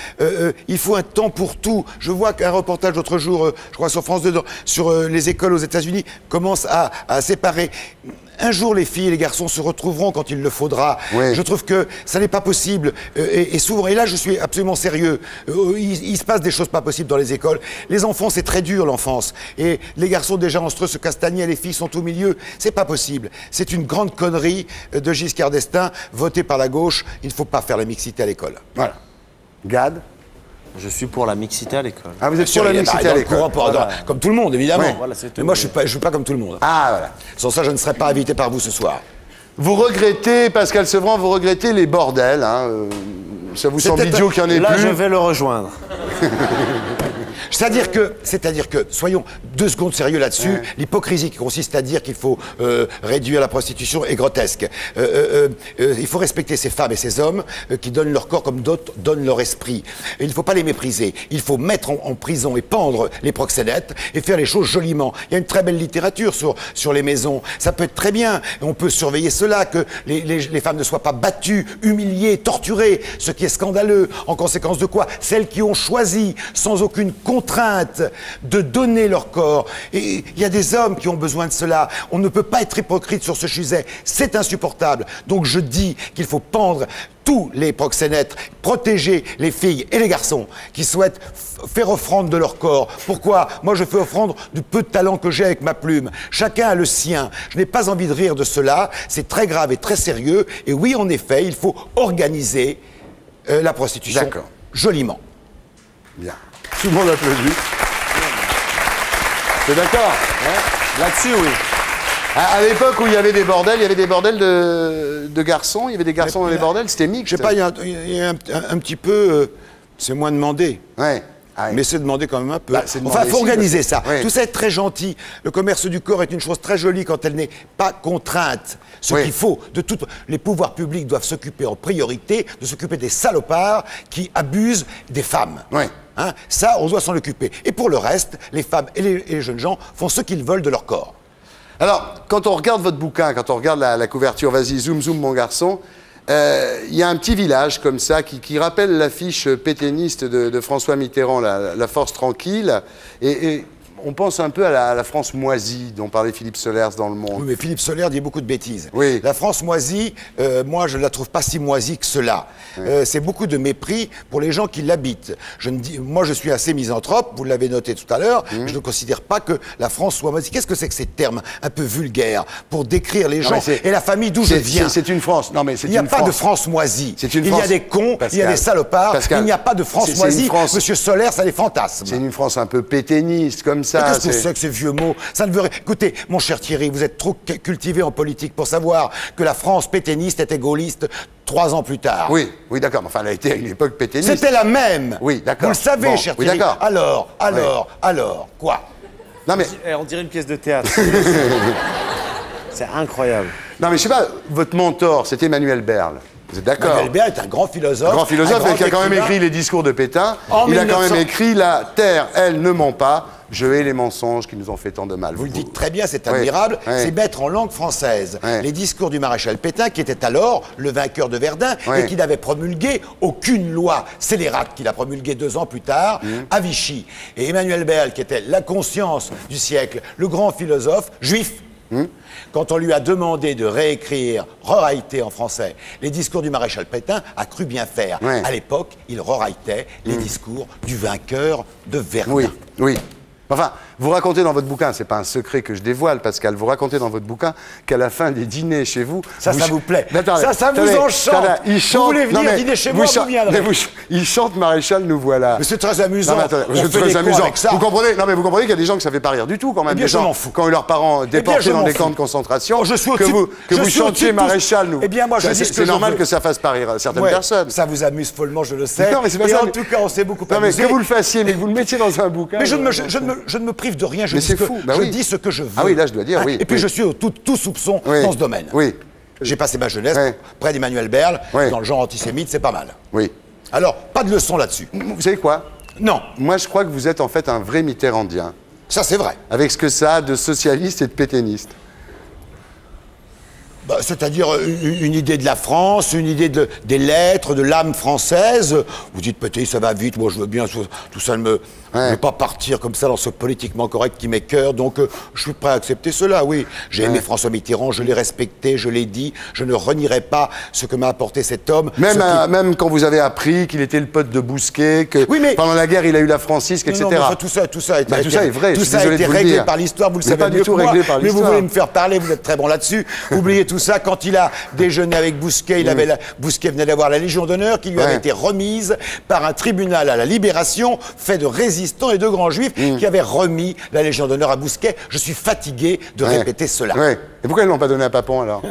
Il faut un temps pour tout. Je vois qu'un reportage l'autre jour, je crois sur France 2, sur les écoles aux États-Unis, commence à séparer. Un jour, les filles et les garçons se retrouveront quand il le faudra. Je trouve que ça n'est pas possible. Et souvent, et là, je suis absolument sérieux. Il se passe des choses pas possibles dans les écoles. Les enfants, c'est très dur, l'enfance. Et les garçons, déjà en se castagnent, les filles sont au milieu. C'est pas possible. C'est une grande connerie de Giscard d'Estaing, votée par la gauche. Il ne faut pas faire la mixité à l'école. Voilà. Gad? Je suis pour la mixité à l'école. Ah, vous êtes pour la mixité à l'école? Comme tout le monde, évidemment. Ouais. Voilà, c'est tout. Mais moi, je suis pas comme tout le monde. Ah, voilà. Sans ça, je ne serais pas invité par vous ce soir. Vous regrettez, Pascal Sevran, vous regrettez les bordels. Hein, ça vous semble idiot qu'il n'y en ait plus? Là, je vais le rejoindre. C'est-à-dire que, soyons 2 secondes sérieux là-dessus, l'hypocrisie qui consiste à dire qu'il faut réduire la prostitution est grotesque. Il faut respecter ces femmes et ces hommes qui donnent leur corps comme d'autres donnent leur esprit. Et il ne faut pas les mépriser. Il faut mettre en prison et pendre les proxénètes et faire les choses joliment. Il y a une très belle littérature sur les maisons. Ça peut être très bien. On peut surveiller cela, que les femmes ne soient pas battues, humiliées, torturées, ce qui est scandaleux. En conséquence de quoi, celles qui ont choisi, sans aucune contrainte, de donner leur corps. Et il y a des hommes qui ont besoin de cela. On ne peut pas être hypocrite sur ce sujet. C'est insupportable. Donc je dis qu'il faut pendre tous les proxénètes, protéger les filles et les garçons qui souhaitent faire offrande de leur corps. Pourquoi? Moi, je fais offrande du peu de talent que j'ai avec ma plume. Chacun a le sien. Je n'ai pas envie de rire de cela. C'est très grave et très sérieux. Et oui, en effet, il faut organiser la prostitution joliment. Bien. Tout le monde applaudit. T'es d'accord? Là-dessus, oui. À l'époque où il y avait des bordels de garçons, il y avait des garçons dans les bordels, c'était mixte. Je sais pas, il y a un petit peu... c'est moins demandé. Ouais. Mais c'est demander quand même un peu. Enfin, il faut organiser ça. Tout ça est très gentil. Le commerce du corps est une chose très jolie quand elle n'est pas contrainte. Ce qu'il faut, les pouvoirs publics doivent s'occuper en priorité de s'occuper des salopards qui abusent des femmes. Hein, ça, on doit s'en occuper. Et pour le reste, les femmes et les jeunes gens font ce qu'ils veulent de leur corps. Alors, quand on regarde votre bouquin, quand on regarde la couverture, vas-y, zoom, zoom, mon garçon, il y a un petit village comme ça qui rappelle l'affiche pétainiste de François Mitterrand, la Force tranquille, et on pense un peu à la France moisie dont parlait Philippe Solers dans Le Monde. Oui, mais Philippe Solers dit beaucoup de bêtises. Oui. La France moisie, moi, je ne la trouve pas si moisie que cela. C'est beaucoup de mépris pour les gens qui l'habitent. Moi, je suis assez misanthrope, vous l'avez noté tout à l'heure, je ne considère pas que la France soit moisie. Qu'est-ce que c'est que ces termes un peu vulgaires pour décrire les gens et la famille d'où je viens? C'est une France. Non, mais il n'y a pas de France moisie. Il y a des cons, Pascal, il y a des salopards, il n'y a pas de France moisie. Monsieur Solers, ça les fantasme. C'est une France un peu pétainiste, comme ça. Qu'est-ce que c'est que ces vieux mots? Ça ne veut rien. Écoutez, mon cher Thierry, vous êtes trop cultivé en politique pour savoir que la France pétainiste était gaulliste 3 ans plus tard. Oui, d'accord. Enfin, elle a été à une époque pétainiste. C'était la même. Oui, d'accord. Vous le savez, cher Thierry. Alors, quoi? Non, mais... On dirait une pièce de théâtre. C'est incroyable. Non, mais je sais pas, votre mentor, c'était Emmanuel Berle. Vous êtes d'accord? Emmanuel Berle est un grand philosophe. Un grand philosophe qui a quand même écrit les discours de Pétain. Il a quand même écrit « La terre, elle, ne ment pas. Je hais les mensonges qui nous ont fait tant de mal. » Vous le dites très bien, c'est admirable. C'est mettre en langue française les discours du maréchal Pétain, qui était alors le vainqueur de Verdun et qui n'avait promulgué aucune loi scélérate qu'il a promulguée 2 ans plus tard à Vichy. Et Emmanuel Berle, qui était la conscience du siècle, le grand philosophe juif, quand on lui a demandé de réécrire, rewriter en français, les discours du maréchal Pétain, a cru bien faire. À l'époque, il rewritait les discours du vainqueur de Verdun. Oui. Enfin, vous racontez dans votre bouquin, c'est pas un secret que je dévoile, Pascal, vous racontez dans votre bouquin qu'à la fin des dîners chez vous... Ça vous plaît. Attendez, ça vous enchante. Vous voulez venir dîner chez moi, vous viendrez. Il chante Maréchal, nous voilà. Mais c'est très amusant. C'est très amusant. Vous comprenez? Non, mais vous comprenez qu'il y a des gens que ça fait pas rire du tout, quand même. Des gens, quand leurs parents déportés dans des camps de concentration, que vous chantiez Maréchal, nous. Eh bien, moi, je dis c'est normal que ça fasse pas rire certaines personnes. Ça vous amuse follement, je le sais. Non, mais c'est pas ça. En tout cas, on s'est beaucoup amusé. Que vous le fassiez, mais que vous le mettiez dans un bouquin. Mais je ne me prive de rien. Je dis ce que je veux. Ah oui, là, je dois dire, oui. Et puis, je suis au tout soupçon dans ce domaine. Oui. J'ai passé ma jeunesse près d'Emmanuel Berle, dans le genre antisémite, c'est pas mal. Oui. Alors, pas de leçon là-dessus. Vous savez quoi? Non. Moi, je crois que vous êtes en fait un vrai mitterrandien. Ça, c'est vrai. Avec ce que ça a de socialiste et de pétainiste. C'est-à-dire une idée de la France, une idée des lettres, de l'âme française. Vous dites, peut-être ça va vite, moi je veux bien, tout ça ne Je ne veux pas partir comme ça dans ce politiquement correct qui m'écœure, donc je suis prêt à accepter cela, oui. J'ai aimé François Mitterrand, je l'ai respecté, je l'ai dit, je ne renierai pas ce que m'a apporté cet homme. Même quand vous avez appris qu'il était le pote de Bousquet, que pendant la guerre il a eu la francisque, etc. Non, tout ça est vrai. Tout ça a été réglé par l'histoire, vous le savez mieux que moi. Mais vous voulez me faire parler, vous êtes très bon là-dessus. Oubliez tout ça. Quand il a déjeuné avec Bousquet, Bousquet venait d'avoir la Légion d'honneur qui lui avait été remise par un tribunal à la Libération, fait de résistants et de grands juifs, qui avait remis la Légion d'honneur à Bousquet. Je suis fatigué de répéter cela. Et pourquoi ils ne l'ont pas donné à Papon alors?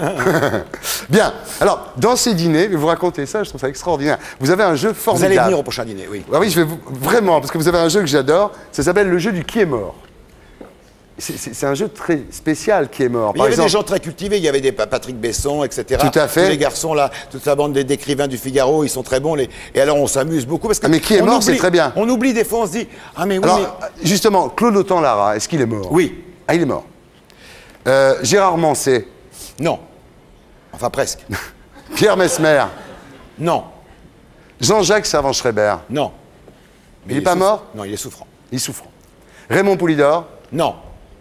Bien. Alors, dans ces dîners, vous racontez ça, je trouve ça extraordinaire. Vous avez un jeu formidable. Vous allez venir au prochain dîner, oui. Ah oui, je vais vraiment, parce que vous avez un jeu que j'adore. Ça s'appelle le jeu du qui est mort. C'est un jeu très spécial qui est mort. Il y avait des gens très cultivés, il y avait des Patrick Besson, etc. Tout à fait. Tous les garçons là, toute la bande d'écrivains du Figaro, ils sont très bons. Et alors on s'amuse beaucoup parce que. Mais qui est mort, c'est très bien. On oublie des fois, on se dit mais oui. Alors, justement, Claude Autant-Lara, est-ce qu'il est mort? Oui. Ah, il est mort. Gérard Manset? Non. Enfin presque. Pierre Messmer? Non. Jean-Jacques Servan-Schreiber? Non. Mais il n'est pas mort? Non, il est souffrant. Il est souffrant. Raymond Poulidor? Non.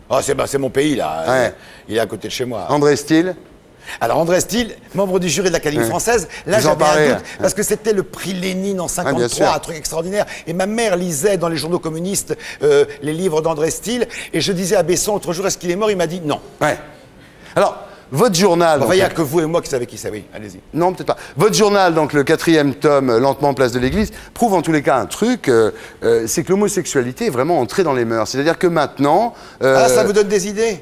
Oh, c'est mon pays, là. Il est à côté de chez moi. André Stille? Alors, André Stille, membre du jury de l'Académie française, là, j'avais un doute, parce que c'était le prix Lénine en 53, un truc extraordinaire. Et ma mère lisait dans les journaux communistes les livres d'André Stille, et je disais à Besson, l'autre jour, est-ce qu'il est mort? Il m'a dit non. Alors, votre journal... Enfin, il n'y a que vous et moi qui savez qui c'est, oui, allez-y. Non, peut-être pas. Votre journal, donc le 4e tome, Lentement place de l'Église, prouve en tous les cas un truc, c'est que l'homosexualité est vraiment entrée dans les mœurs. C'est-à-dire que maintenant... ça vous donne des idées?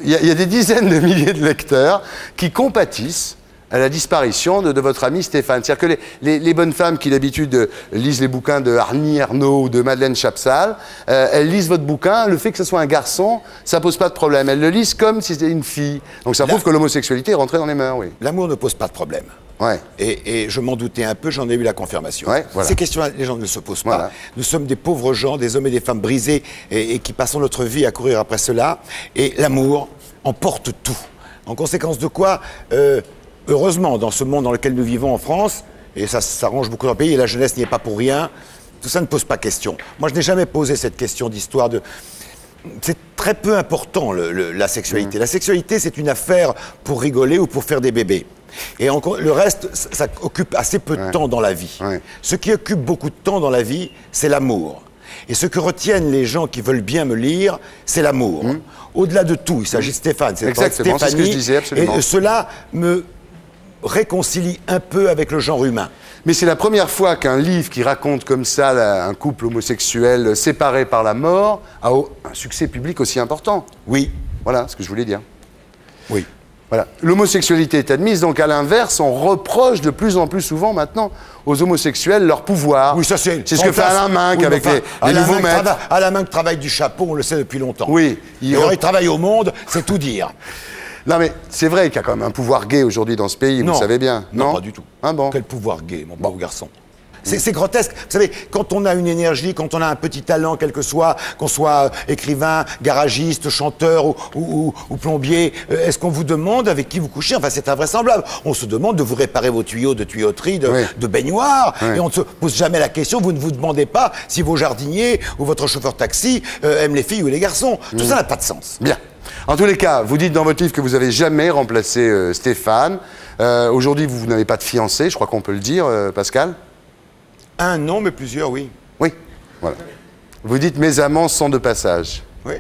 Il y a des dizaines de milliers de lecteurs qui compatissent à la disparition de votre ami Stéphane. C'est-à-dire que les bonnes femmes qui d'habitude lisent les bouquins de Arnie Ernaux ou de Madeleine Chapsal, elles lisent votre bouquin, le fait que ce soit un garçon, ça pose pas de problème. Elles le lisent comme si c'était une fille. Donc ça prouve que l'homosexualité est rentrée dans les mœurs, oui. L'amour ne pose pas de problème. Et je m'en doutais un peu, j'en ai eu la confirmation. Voilà. Ces questions-là, les gens ne se posent pas. Nous sommes des pauvres gens, des hommes et des femmes brisés et qui passons notre vie à courir après cela. Et l'amour emporte tout. En conséquence de quoi heureusement, dans ce monde dans lequel nous vivons en France, et ça s'arrange beaucoup dans le pays, et la jeunesse n'y est pas pour rien, tout ça ne pose pas question. Moi, je n'ai jamais posé cette question d'histoire de... C'est très peu important, la sexualité. La sexualité, c'est une affaire pour rigoler ou pour faire des bébés. Et le reste, ça occupe assez peu de temps dans la vie. Ce qui occupe beaucoup de temps dans la vie, c'est l'amour. Et ce que retiennent les gens qui veulent bien me lire, c'est l'amour. Au-delà de tout, il s'agit de Stéphane, c'est exactement, c'est ce que je disais, absolument. Et cela me réconcilie un peu avec le genre humain. Mais c'est la première fois qu'un livre qui raconte comme ça un couple homosexuel séparé par la mort a un succès public aussi important. Oui. Voilà ce que je voulais dire. Oui. Voilà. L'homosexualité est admise, donc à l'inverse, on reproche de plus en plus souvent maintenant aux homosexuels leur pouvoir. Oui, ça c'est ce que fait Alain Minck avec les nouveaux maîtres. Alain Minck travaille du chapeau, on le sait depuis longtemps. Oui. Il travaille au Monde, c'est tout dire. Non mais c'est vrai qu'il y a quand même un pouvoir gay aujourd'hui dans ce pays, vous le savez bien. Non, pas du tout. Ah bon? Quel pouvoir gay, mon beau garçon? C'est grotesque. Vous savez, quand on a une énergie, quand on a un petit talent, quel que soit, qu'on soit écrivain, garagiste, chanteur ou plombier, est-ce qu'on vous demande avec qui vous couchez? Enfin, c'est invraisemblable. On se demande de vous réparer vos tuyaux de tuyauterie, de baignoire, et on ne se pose jamais la question, vous ne vous demandez pas si vos jardiniers ou votre chauffeur taxi aiment les filles ou les garçons. Tout ça n'a pas de sens. Bien. En tous les cas, vous dites dans votre livre que vous n'avez jamais remplacé Stéphane. Aujourd'hui, vous n'avez pas de fiancé, je crois qu'on peut le dire, Pascal. Un non, mais plusieurs, oui. Oui, voilà. Vous dites mes amants sont de passage. Oui.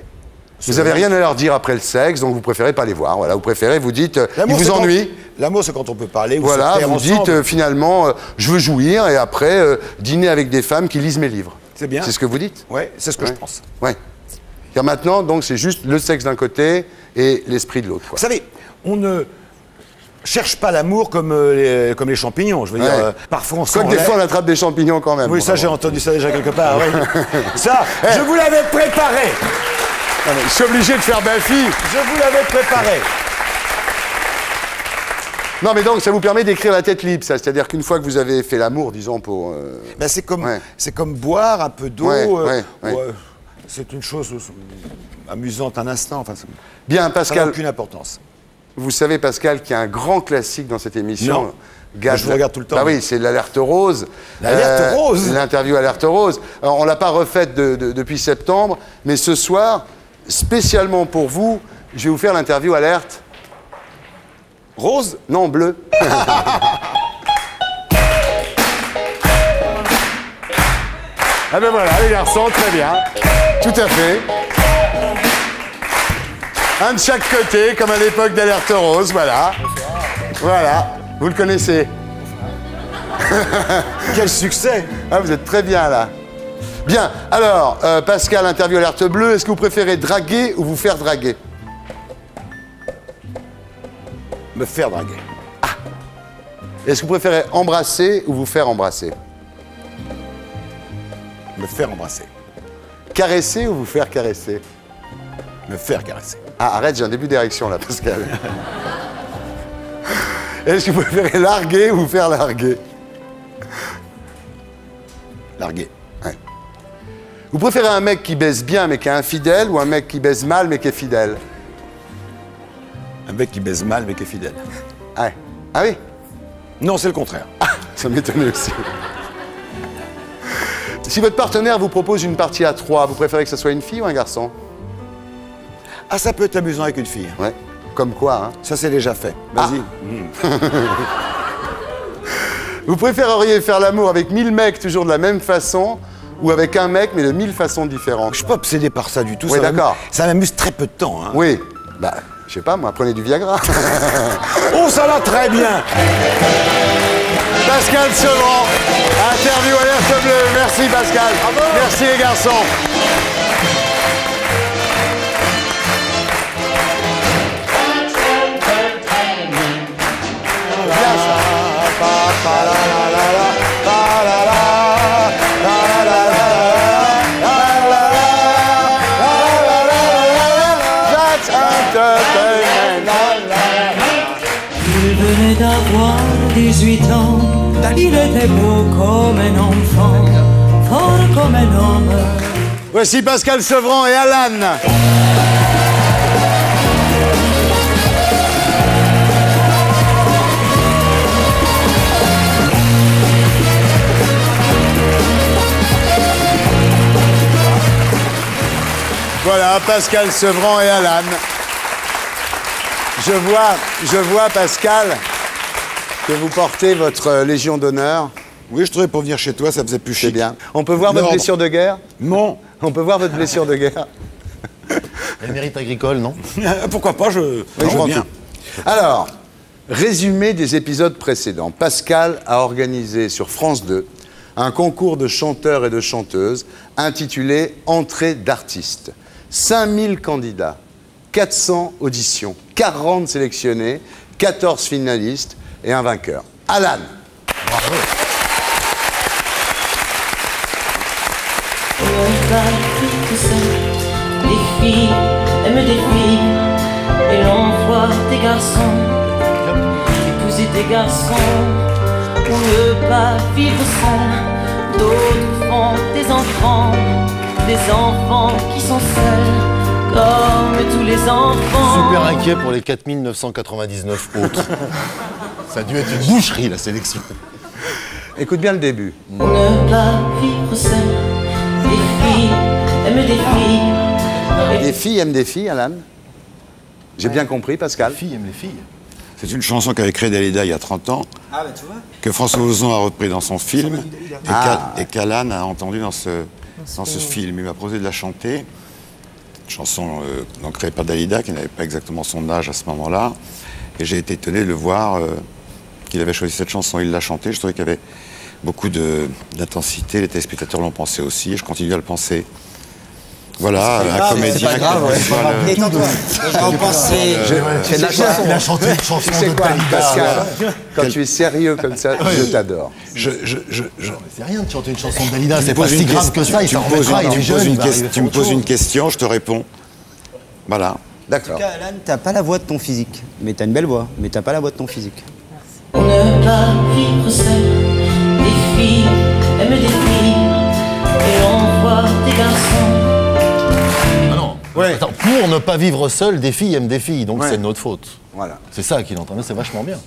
Vous n'avez rien à leur dire après le sexe, donc vous préférez pas les voir. Voilà, vous préférez, vous dites, ils vous ennuient. L'amour, c'est quand on peut parler. Voilà, vous dites finalement, je veux jouir, et après, dîner avec des femmes qui lisent mes livres. C'est bien. C'est ce que vous dites? Oui, c'est ce que je pense. Ouais. Car maintenant, donc, c'est juste le sexe d'un côté et l'esprit de l'autre. Vous savez, on ne cherche pas l'amour comme les champignons. Je veux dire, parfois on s'en des fois on attrape des champignons quand même. Oui, ça j'ai entendu ça déjà quelque part. Oui. Ça, je vous l'avais préparé. Non, mais je suis obligé de faire ma fille. Je vous l'avais préparé. Non, mais donc ça vous permet d'écrire la tête libre, ça. C'est-à-dire qu'une fois que vous avez fait l'amour, disons pour. Ben, c'est comme boire un peu d'eau. C'est une chose amusante un instant. Enfin, bien, Pascal. Ça n'a aucune importance. vous savez, Pascal, qu'il y a un grand classique dans cette émission. Non. Je vous regarde tout le temps. Ah oui, c'est l'alerte rose. L'alerte rose. L'interview alerte rose. Alors, on l'a pas refaite depuis septembre, mais ce soir, spécialement pour vous, je vais vous faire l'interview alerte. Rose? Non, bleu. Ah ben voilà, les garçons, très bien. Tout à fait. Un de chaque côté, comme à l'époque d'Alerte Rose, voilà. Voilà, vous le connaissez. Quel succès! Ah, vous êtes très bien, là. Bien, alors, Pascal, interview Alerte Bleue, est-ce que vous préférez draguer ou vous faire draguer? Me faire draguer. Ah. Est-ce que vous préférez embrasser ou vous faire embrasser? Me faire embrasser. Caresser ou vous faire caresser? Me faire caresser. Ah, arrête, j'ai un début d'érection là, Pascal. Est-ce que vous préférez larguer ou vous faire larguer? Larguer. Ouais. Vous préférez un mec qui baise bien mais qui est infidèle ou un mec qui baise mal mais qui est fidèle? Un mec qui baise mal mais qui est fidèle. Ouais. Ah oui? Non, c'est le contraire. Ah, ça m'étonnait aussi. Si votre partenaire vous propose une partie à 3, vous préférez que ce soit une fille ou un garçon? Ah, ça peut être amusant avec une fille. Ouais. Comme quoi, hein? Ça, c'est déjà fait. Vas-y. Ah. Vous préféreriez faire l'amour avec 1000 mecs toujours de la même façon ou avec un mec mais de 1000 façons différentes? Je suis pas obsédé par ça du tout. Oui, d'accord. Ça m'amuse très peu de temps. Hein. Oui. Bah, je sais pas, moi, prenez du Viagra. Oh, ça va très bien. Pascal Sevran, interview Alerte Bleue. Merci Pascal. Bravo. Merci les garçons. Bien ça. That's entertainment. Il venait d'avoir 18 ans, il était beau comme un enfant, fort comme un homme. Voici Pascal Sevran et Alan. Voilà, Pascal Sevran et Alan. Je vois, Pascal, que vous portez votre Légion d'honneur. Oui, je trouvais pour venir chez toi, ça faisait plus chic. C'est bien. On peut voir votre blessure de guerre? Non. On peut voir votre blessure de guerre? Elle mérite agricole, non? Pourquoi pas, je vois bien. Alors, résumé des épisodes précédents. Pascal a organisé sur France 2 un concours de chanteurs et de chanteuses intitulé « Entrée d'artistes ». 5000 candidats, 400 auditions, 40 sélectionnés, 14 finalistes et un vainqueur. Alan. Bravo. Des filles aiment des filles et l'on voit des garçons épouser des garçons pour ne pas vivre seul. D'autres font des enfants qui sont seuls comme tous les enfants. Super inquiet pour les 4999 autres. Ça a dû être une boucherie la sélection. Écoute bien le début. Pour ne pas vivre seul, des filles aiment des filles. Les filles aiment des filles, Alan? J'ai bien compris, Pascal. Les filles aiment les filles. C'est une chanson qu'avait créée Dalida il y a 30 ans, tu vois, que François Ozon a repris dans son film, et qu'Alan a entendu dans ce film. Il m'a proposé de la chanter. Une chanson donc créée par Dalida, qui n'avait pas exactement son âge à ce moment-là. Et j'ai été étonné de le voir qu'il avait choisi cette chanson. Il l'a chantée. Je trouvais qu'il y avait beaucoup d'intensité. Les téléspectateurs l'ont pensé aussi, et je continue à le penser. Voilà, un comédien. C'est pas grave, qui Détends-toi. Il a chanté une chanson de Dalida. Pascal, quand tu es sérieux comme ça, je t'adore. C'est rien de chanter une chanson de Dalida, c'est pas si grave que ça, il s'en remettra, il est jeune. Tu me poses une question, je te réponds. Voilà. D'accord. En tout cas, Alan, t'as pas la voix de ton physique. Mais t'as une belle voix, mais t'as pas la voix de ton physique. Pour ne pas vivre seul, des filles aiment des filles et on voit des garçons. Ouais. Attends, pour ne pas vivre seul, des filles aiment des filles, donc Ouais. c'est de notre faute. Voilà. C'est ça qu'il est en train de dire, c'est vachement bien.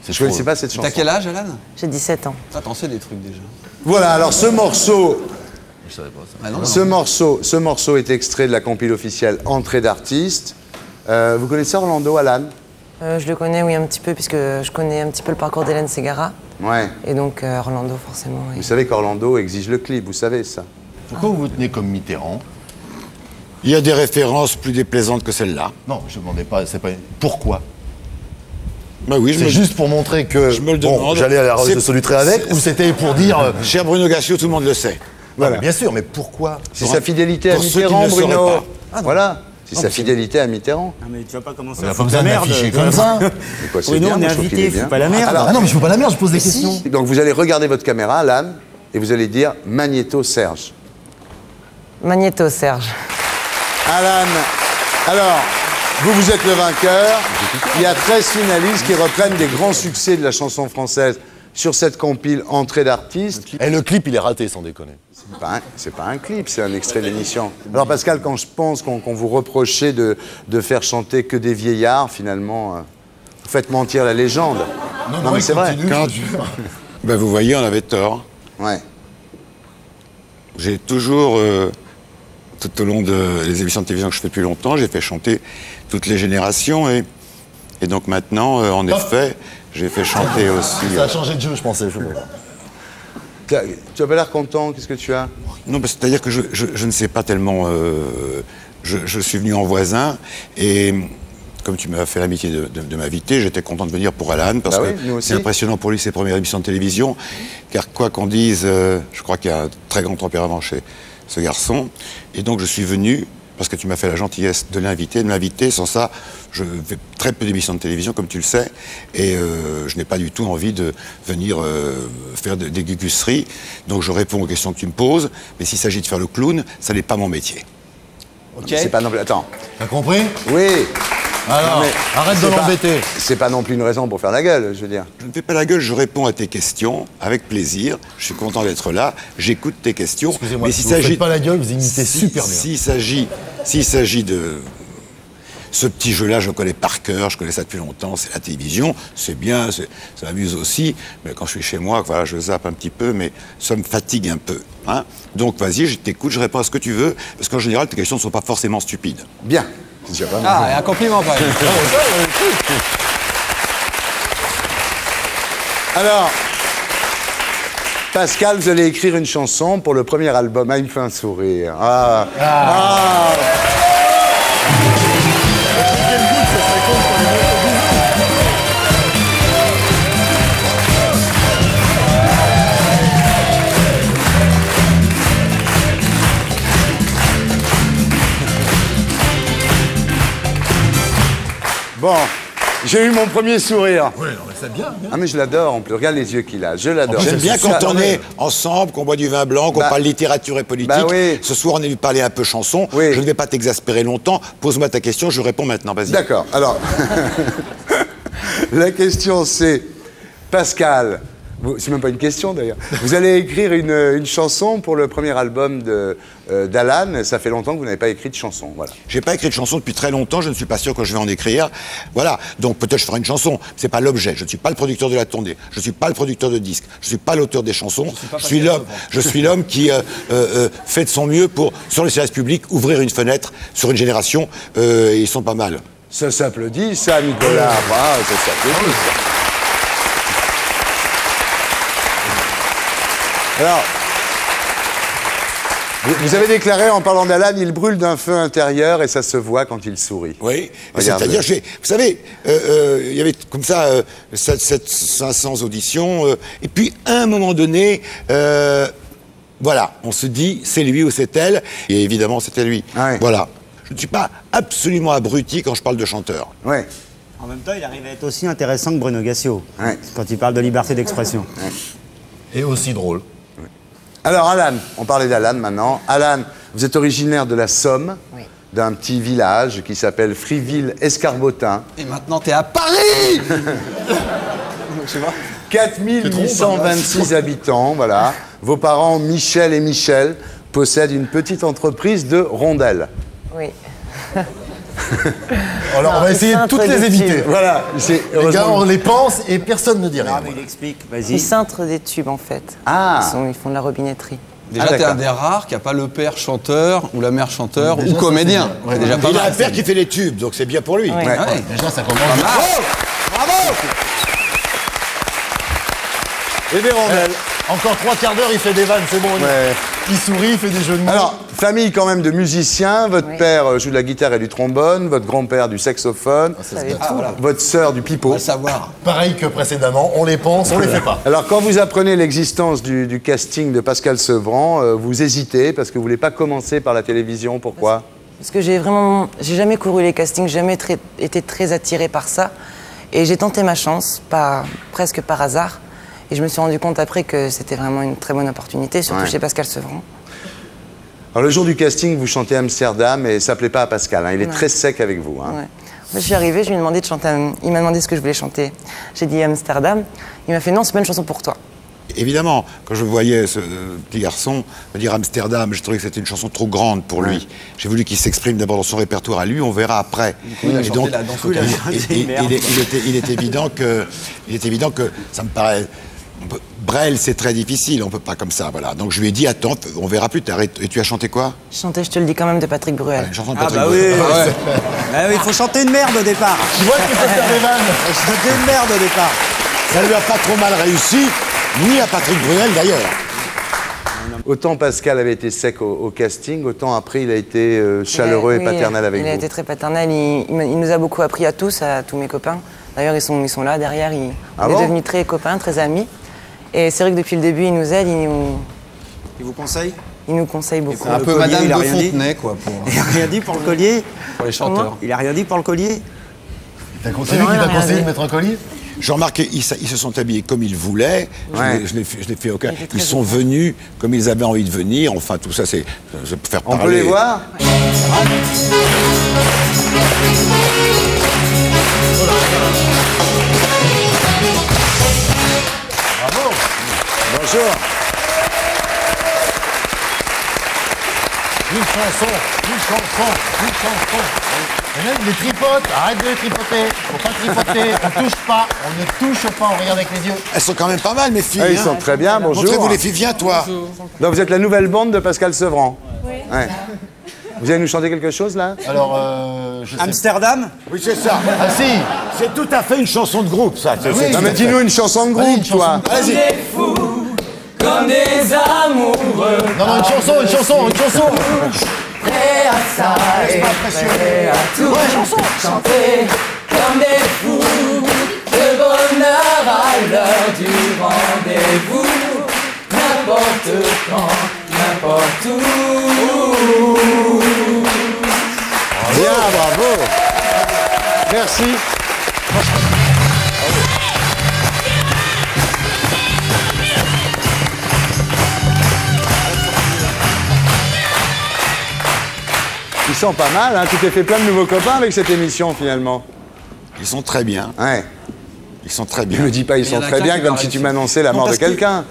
Je ne connaissais pas cette chanson. T'as quel âge, Alan? J'ai 17 ans. Attends, c'est des trucs déjà. Voilà, alors ce morceau... Je savais pas ça. Ah non, Ce morceau est extrait de la compile officielle Entrée d'artiste. Vous connaissez Orlando, Alan? Je le connais, oui, un petit peu, puisque je connais un petit peu le parcours d'Hélène Ségara. Ouais. Et donc, Orlando, forcément. Oui. Vous savez qu'Orlando exige le clip, vous savez ça. Pourquoi vous vous tenez comme Mitterrand? Il y a des références plus déplaisantes que celle-là. Non, je ne demandais pas, c'est pas... Pourquoi? Bah oui, c'est juste pour montrer que je me le demande. J'allais à la Rose de Solutré avec, ou c'était pour dire... Cher Bruno Gassio, tout le monde le sait. Voilà. Bien sûr, mais pourquoi? C'est sa fidélité à pour ceux qui Mitterrand, ne le sauraient Bruno. pas. Ah, voilà. C'est sa fidélité à Mitterrand. Ah, mais tu vas pas commencer On n'a à pas foutre besoin la merde. d'afficher comme ça. Quoi, c'est Oui, nous, bien, on est moi, je trouve qu'il invités, bien. fous pas la merde. Ah non, mais je fous pas la merde, je pose des questions. Donc vous allez regarder votre caméra, Alan, et vous allez dire Magnéto Serge. Magnéto, Serge. Alan, alors, vous êtes le vainqueur. Il y a 13 finalistes qui reprennent des grands succès de la chanson française sur cette compile Entrée d'artiste. Et le clip, il est raté, sans déconner. C'est pas un clip, c'est un extrait d'émission. Alors Pascal, quand je pense qu'on vous reprochait de faire chanter que des vieillards, finalement, vous faites mentir la légende. Non, mais c'est vrai. Ben, vous voyez, on avait tort. Ouais. J'ai toujours, tout au long des émissions de télévision que je fais depuis longtemps, j'ai fait chanter toutes les générations. Et donc maintenant, en effet, j'ai fait chanter aussi... Ça a changé de jeu, je pensais. Tu as pas l'air content, qu'est-ce que tu as? Non, c'est-à-dire que je ne sais pas tellement... je suis venu en voisin et... Comme tu m'as fait l'amitié de m'inviter, j'étais content de venir pour Alan, parce que c'est impressionnant pour lui ses premières émissions de télévision, car quoi qu'on dise, je crois qu'il y a un très grand tempérament chez ce garçon, et donc je suis venu, parce que tu m'as fait la gentillesse de l'inviter, sans ça, je fais très peu d'émissions de télévision, comme tu le sais, et je n'ai pas du tout envie de venir faire des guigusseries, donc je réponds aux questions que tu me poses, mais s'il s'agit de faire le clown, ça n'est pas mon métier. Ok. C'est pas non plus... Attends. T'as compris? Oui. Alors, arrête de l'embêter. C'est pas non plus une raison pour faire la gueule, je veux dire. Je ne fais pas la gueule, je réponds à tes questions avec plaisir. Je suis content d'être là, j'écoute tes questions. Excusez-moi, mais si vous ne faites pas la gueule, vous imitez super bien. S'il s'agit de ce petit jeu-là, je le connais par cœur, je connais ça depuis longtemps, c'est la télévision, c'est bien, ça m'amuse aussi, mais quand je suis chez moi, voilà, je zappe un petit peu, mais ça me fatigue un peu. Hein. Donc vas-y, je t'écoute, je réponds à ce que tu veux, parce qu'en général, tes questions ne sont pas forcément stupides. Bien. Ah, et un compliment quand même. Alors, Pascal, vous allez écrire une chanson pour le premier album. Ah, il me fait un sourire. Bon, j'ai eu mon premier sourire. Oui, non, mais c'est bien. Ah, mais je l'adore, on peut regarder les yeux qu'il a. Je l'adore. J'aime bien quand on est ensemble, qu'on boit du vin blanc, qu'on parle littérature et politique. Bah oui. Ce soir, on est venu parler un peu chanson. Oui. Je ne vais pas t'exaspérer longtemps. Pose-moi ta question, je réponds maintenant. Vas-y. D'accord. Alors, la question c'est, Pascal, c'est même pas une question d'ailleurs, vous allez écrire une chanson pour le premier album d'Alan. Ça fait longtemps que vous n'avez pas écrit de chanson. Voilà. J'ai pas écrit de chanson depuis très longtemps, je ne suis pas sûr que je vais en écrire. Voilà, donc peut-être je ferai une chanson, c'est pas l'objet. Je ne suis pas le producteur de la tournée, je ne suis pas le producteur de disques, je ne suis pas l'auteur des chansons. Je suis l'homme qui fait de son mieux pour, sur le service public, ouvrir une fenêtre sur une génération. Ils sont pas mal. Ça s'applaudit, ça, Nicolas. Ah, ça s'applaudit, ça. Alors, vous avez déclaré en parlant d'Alan, il brûle d'un feu intérieur et ça se voit quand il sourit. Oui, c'est-à-dire, vous savez, il y avait comme ça 500 auditions, et puis à un moment donné, voilà, on se dit c'est lui ou c'est elle, et évidemment c'était lui. Ouais. Voilà. Je ne suis pas absolument abruti quand je parle de chanteur. Ouais. En même temps, il arrive à être aussi intéressant que Bruno Gassio, quand il parle de liberté d'expression. Ouais. Et aussi drôle. Alors Alan, on parlait d'Alan maintenant. Alan, vous êtes originaire de la Somme, d'un petit village qui s'appelle Friville-Escarbotin. Et maintenant, t'es à Paris. 4826 habitants, voilà. Vos parents, Michel et Michel, possèdent une petite entreprise de rondelles. Oui. Alors, on va essayer de toutes les éviter. Voilà. Les gars, on les pense et personne ne dit rien. Non, mais il explique, vas-y. Ils cintrent des tubes, en fait. Ah. Ils font de la robinetterie. Déjà, t'es un des rares qui n'a pas le père chanteur ou la mère chanteur ou comédien. Ouais, déjà pas Il a mal. un père qui fait les tubes, donc c'est bien pour lui. Ouais. Ouais. Déjà, ça commence. Bravo. Et Vérandel. Encore 3 quarts d'heure, il fait des vannes, c'est bon. Ouais. Il sourit, il fait des jeux de mots. Alors, famille quand même de musiciens. Votre père joue de la guitare et du trombone. Votre grand-père du saxophone. Votre sœur du pipeau. On va savoir. Pareil que précédemment, on les pense, on les fait pas. Alors, quand vous apprenez l'existence du casting de Pascal Sevran, vous hésitez parce que vous voulez pas commencer par la télévision. Pourquoi? Parce que j'ai jamais couru les castings, j'ai jamais été très attirée par ça. Et j'ai tenté ma chance, presque par hasard. Et je me suis rendu compte après que c'était vraiment une très bonne opportunité, surtout chez Pascal Sevran. Alors, le jour du casting, vous chantez Amsterdam et ça plaît pas à Pascal. Hein. Il est très sec avec vous. Hein. Ouais. Je suis arrivée, je lui ai demandé de chanter. Il m'a demandé ce que je voulais chanter. J'ai dit Amsterdam. Il m'a fait non, c'est pas une chanson pour toi. Évidemment, quand je voyais ce petit garçon me dire Amsterdam, je trouvais que c'était une chanson trop grande pour lui. J'ai voulu qu'il s'exprime d'abord dans son répertoire à lui, on verra après. Il a chanté la danse au Caillou. il est évident que ça me paraît... Brel, c'est très difficile, on peut pas comme ça, voilà. Donc je lui ai dit, attends, on verra plus tard. Et tu as chanté quoi? Je chantais, je te le dis quand même, de Patrick Bruel. Une chanson de Patrick Bruel. Oui, il faut chanter une merde au départ. Tu vois qu'il faut faire des vannes. Chanter une merde au départ. Ça lui a pas trop mal réussi, ni à Patrick Bruel d'ailleurs. Autant Pascal avait été sec au casting, autant après il a été chaleureux et paternel avec vous. Il a été très paternel, il nous a beaucoup appris à tous mes copains. D'ailleurs, ils sont là, derrière, on est devenus très copains, très amis. Et c'est vrai que depuis le début, il nous aide, il vous conseille? Il nous conseille beaucoup. C'est un peu Madame de Fontenay, quoi. Il a rien dit pour le collier? Pour les chanteurs. Il a rien dit pour le collier? C'est lui qui t'a conseillé de mettre un collier? Jean-Marc, ils se sont habillés comme ils voulaient. Je n'ai fait aucun. Ils sont venus comme ils avaient envie de venir. Enfin, tout ça, c'est pour faire parler. On peut les voir? Bravo. Bonjour. Une chanson. Et même les tripotes, arrête de les tripoter. Faut pas tripoter, on touche pas, on ne touche pas, on regarde avec les yeux. Elles sont quand même pas mal, mes filles. Ils sont très bien, bonjour. Montrez-vous les filles, viens toi. Donc vous êtes la nouvelle bande de Pascal Sevran. Oui. Ouais. Vous allez nous chanter quelque chose là? Alors, je sais. Amsterdam? Oui, c'est ça. Ah si. C'est tout à fait une chanson de groupe, ça. Non mais dis-nous une chanson de groupe, toi. Vas-y. Des fous, comme des amoureux. Non, une chanson. Prêt à ça et prêt à tout. Chanter comme des fous. Le bonheur à l'heure du rendez-vous. N'importe quand, n'importe où. Bien, bravo. Merci. Ils sont pas mal, hein. Tu t'es fait plein de nouveaux copains avec cette émission finalement. Ils sont très bien. Ouais. Ils sont très bien. Ne me dis pas ils sont très bien comme si tu m'annonçais la mort de quelqu'un.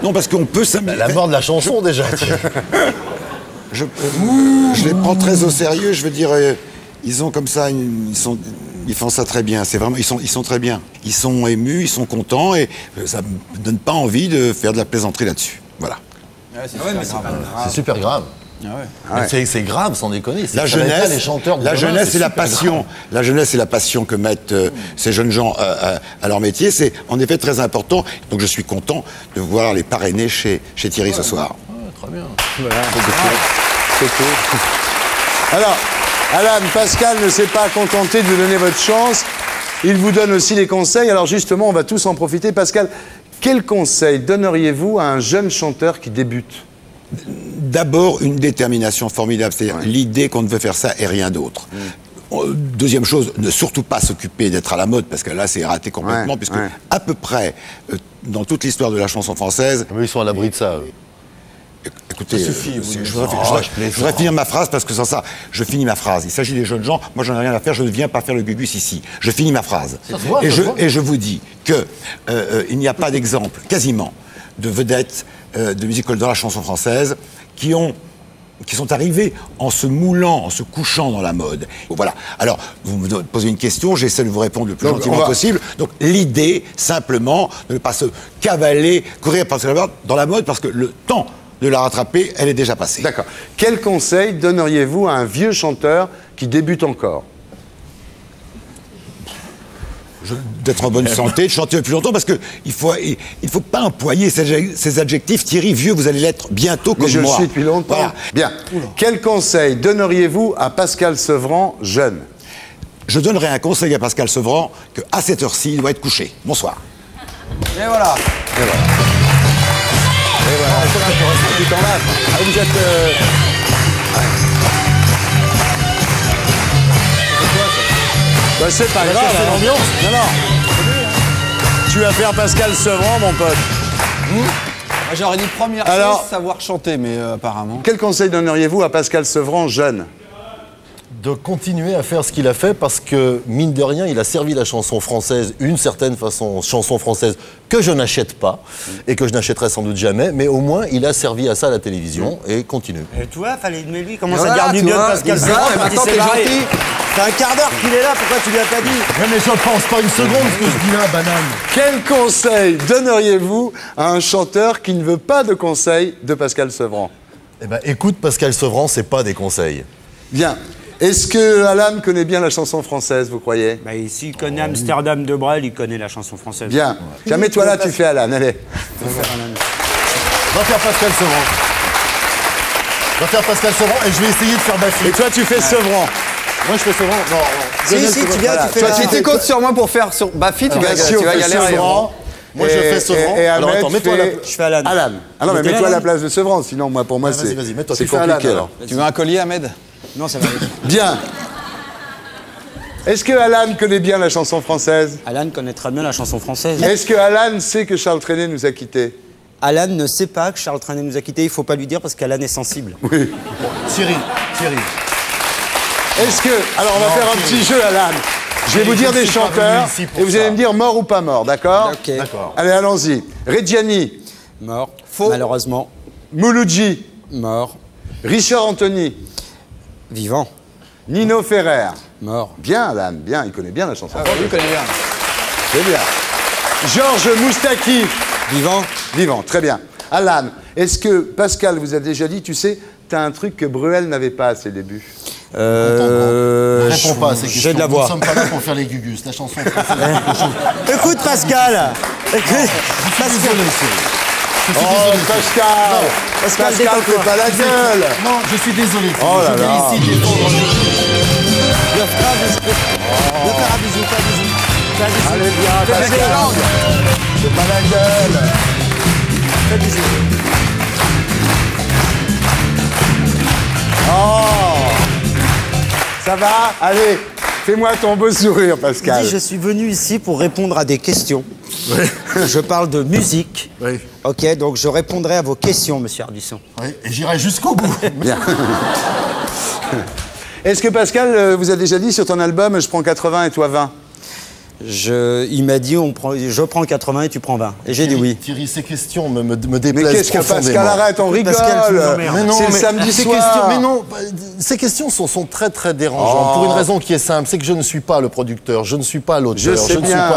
Non, parce qu'on peut s'amuser. La mort de la chanson déjà. Je les prends très au sérieux. Je veux dire, ils ont comme ça, ils font ça très bien. C'est vraiment, ils sont très bien. Ils sont émus, ils sont contents et ça me donne pas envie de faire de la plaisanterie là-dessus. Voilà. C'est super grave. C'est grave, sans déconner. La jeunesse, les chanteurs la jeunesse et la passion. La jeunesse et la passion que mettent ces jeunes gens à leur métier, c'est en effet très important. Donc je suis content de voir les parrainer chez Thierry ce soir. Très bien. Voilà, c'est cool. Alors, Alan, Pascal ne s'est pas contenté de vous donner votre chance. Il vous donne aussi des conseils. Alors justement, on va tous en profiter. Pascal, quel conseil donneriez-vous à un jeune chanteur qui débute? D'abord, une détermination formidable, c'est-à-dire l'idée qu'on ne veut faire ça et rien d'autre. Deuxième chose, ne surtout pas s'occuper d'être à la mode, parce que là, c'est raté complètement, puisque à peu près, dans toute l'histoire de la chanson française... Mais ils sont à l'abri de ça, eux. Écoutez, je voudrais finir ma phrase, parce que sans ça, je finis ma phrase. Il s'agit des jeunes gens, moi j'en ai rien à faire, je ne viens pas faire le gugus ici. Je finis ma phrase. Et je vous dis que il n'y a pas d'exemple, quasiment, de vedettes de musical dans la chanson française qui ont qui sont arrivés en se moulant, en se couchant dans la mode. Voilà. Alors, vous me posez une question, j'essaie de vous répondre le plus gentiment possible. Donc, l'idée, simplement, de ne pas se cavaler, courir dans la mode, parce que le temps de la rattraper, elle est déjà passée. D'accord. Quel conseil donneriez-vous à un vieux chanteur qui débute encore? D'être en bonne santé, de chanter plus longtemps, parce qu'il ne faut pas employer ces adjectifs. Thierry, vieux, vous allez l'être bientôt comme moi. Je le suis depuis longtemps. Voilà. Bien. Quel conseil donneriez-vous à Pascal Sevran, jeune? Je donnerais un conseil à Pascal Sevran, qu'à cette heure-ci, il doit être couché. Bonsoir. Et voilà. Et voilà. Et voilà. Tu t'en vas. Ah, vous êtes... Bah, c'est pas grave. C'est l'ambiance. Non. Tu vas faire Pascal Sevran, mon pote. J'aurais dit première chose, savoir chanter, mais apparemment... Quel conseil donneriez-vous à Pascal Sevran, jeune? De continuer à faire ce qu'il a fait parce que, mine de rien, il a servi la chanson française, une certaine façon, chanson française que je n'achète pas et que je n'achèterai sans doute jamais, mais au moins il a servi à ça à la télévision et continue. Et tu vois, fallait aimer lui, comment ça garde du bien de Pascal Sevran quand il s'est barré. C'est un quart d'heure qu'il est là, pourquoi tu lui as pas dit? Mais je pense pas une seconde ce que je dis là, banane. Quel conseil donneriez-vous à un chanteur qui ne veut pas de conseils de Pascal Sevran? Eh ben, écoute, Pascal Sevran, c'est pas des conseils. Bien. Est-ce que Alan connaît bien la chanson française, vous croyez? Bah, s'il connaît Amsterdam de Brel, il connaît la chanson française. Bien. Tiens, mets-toi là, tu fais Alan, allez. Va faire Pascal Sevran. Va faire Pascal Sevran et je vais essayer de faire Bafi. Et toi, tu fais Sevran. Moi, je fais Sevran. Non. Si, tu viens, tu fais... Si tu comptes sur moi pour faire sur Bafi, tu vas galérer. Moi, je fais Sevran. Alors, attends, mets-toi à la place. Je fais Alan. Alan. Ah non, mais mets-toi à la place de Sevran, sinon, moi, pour moi, c'est compliqué. Tu veux un collier, Ahmed? Non, ça va aller. Bien. Est-ce que Alan connaît bien la chanson française? Alan connaît très bien la chanson française. Est-ce que Alan sait que Charles Trenet nous a quittés? Alan ne sait pas que Charles Trenet nous a quittés, il faut pas lui dire parce qu'Alan est sensible. Oui. Thierry. Est-ce que... Alors, on va faire un petit jeu, Alan. Je vais vous dire des chanteurs et vous allez me dire mort ou pas mort, d'accord? Ok. D'accord. Allez, allons-y. Reggiani. Mort. Faux. Malheureusement. Mouloudji. Mort. Richard Anthony. Vivant. Nino Ferrer. Mort. Bien, Alan, bien. Il connaît bien la chanson. Ah, lui connaît bien. C'est bien. Georges Moustaki. Vivant. Vivant, très bien. Alan, est-ce que Pascal vous a déjà dit, tu sais, t'as un truc que Bruel n'avait pas à ses débuts? Ne réponds pas à ces questions. J'ai de la voix. Nous ne sommes pas là pour faire les gugus. La chanson française. Écoute, Pascal. Écoute, Pascal. Pascal, fais pas la gueule. Non, je suis désolé. Oh là là. Je viens ici défendre. Je vais faire un bisou, fais un bisou. Allez, bien, Pascal. Fais pas la gueule. Fais un bisou. Oh, ça va? Allez, fais-moi ton beau sourire, Pascal. Je suis venu ici pour répondre à des questions. Oui. Je parle de musique. Oui. Ok, donc je répondrai à vos questions, monsieur Ardisson. Oui, et j'irai jusqu'au bout. Bien. Est-ce que Pascal vous a déjà dit sur ton album, je prends 80 et toi 20? Il m'a dit, je prends 80 et tu prends 20. Et j'ai dit oui. Thierry, ces questions me déplaisent. Mais qu'est-ce que Pascal, arrête, on rigole. C'est le samedi soir. Mais non, ces questions sont très très dérangeantes pour une raison qui est simple, c'est que je ne suis pas le producteur, je ne suis pas l'auteur, je sais bien.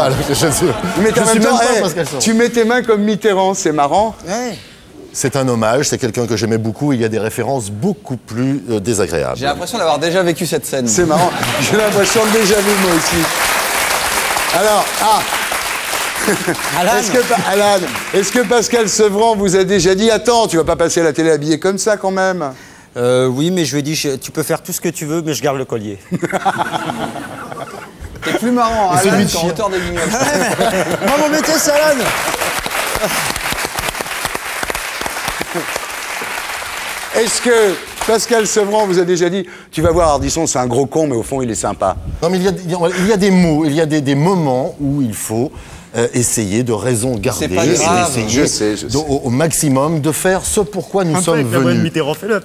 Mais en même temps, tu mets tes mains comme Mitterrand, c'est marrant. Ouais. C'est un hommage, c'est quelqu'un que j'aimais beaucoup, il y a des références beaucoup plus désagréables. J'ai l'impression d'avoir déjà vécu cette scène. C'est marrant, j'ai l'impression de déjà vu moi aussi. Alors, Alan, est-ce que Pascal Sevran vous a déjà dit « Attends, tu vas pas passer à la télé habillé comme ça quand même ?» Oui, mais je lui ai dit « Tu peux faire tout ce que tu veux, mais je garde le collier. » T'es plus marrant, Alan, qu'en hauteur des guignols. Moi, mon métier, c'est Alan. Est-ce que Pascal Sevran vous a déjà dit « Tu vas voir, Ardisson, c'est un gros con, mais au fond, il est sympa ». Non, mais il y a des mots, il y a des moments où il faut essayer de raison garder, c'est pas grave. Je sais. Au maximum de faire ce pourquoi nous sommes venus. Mitterrand fait la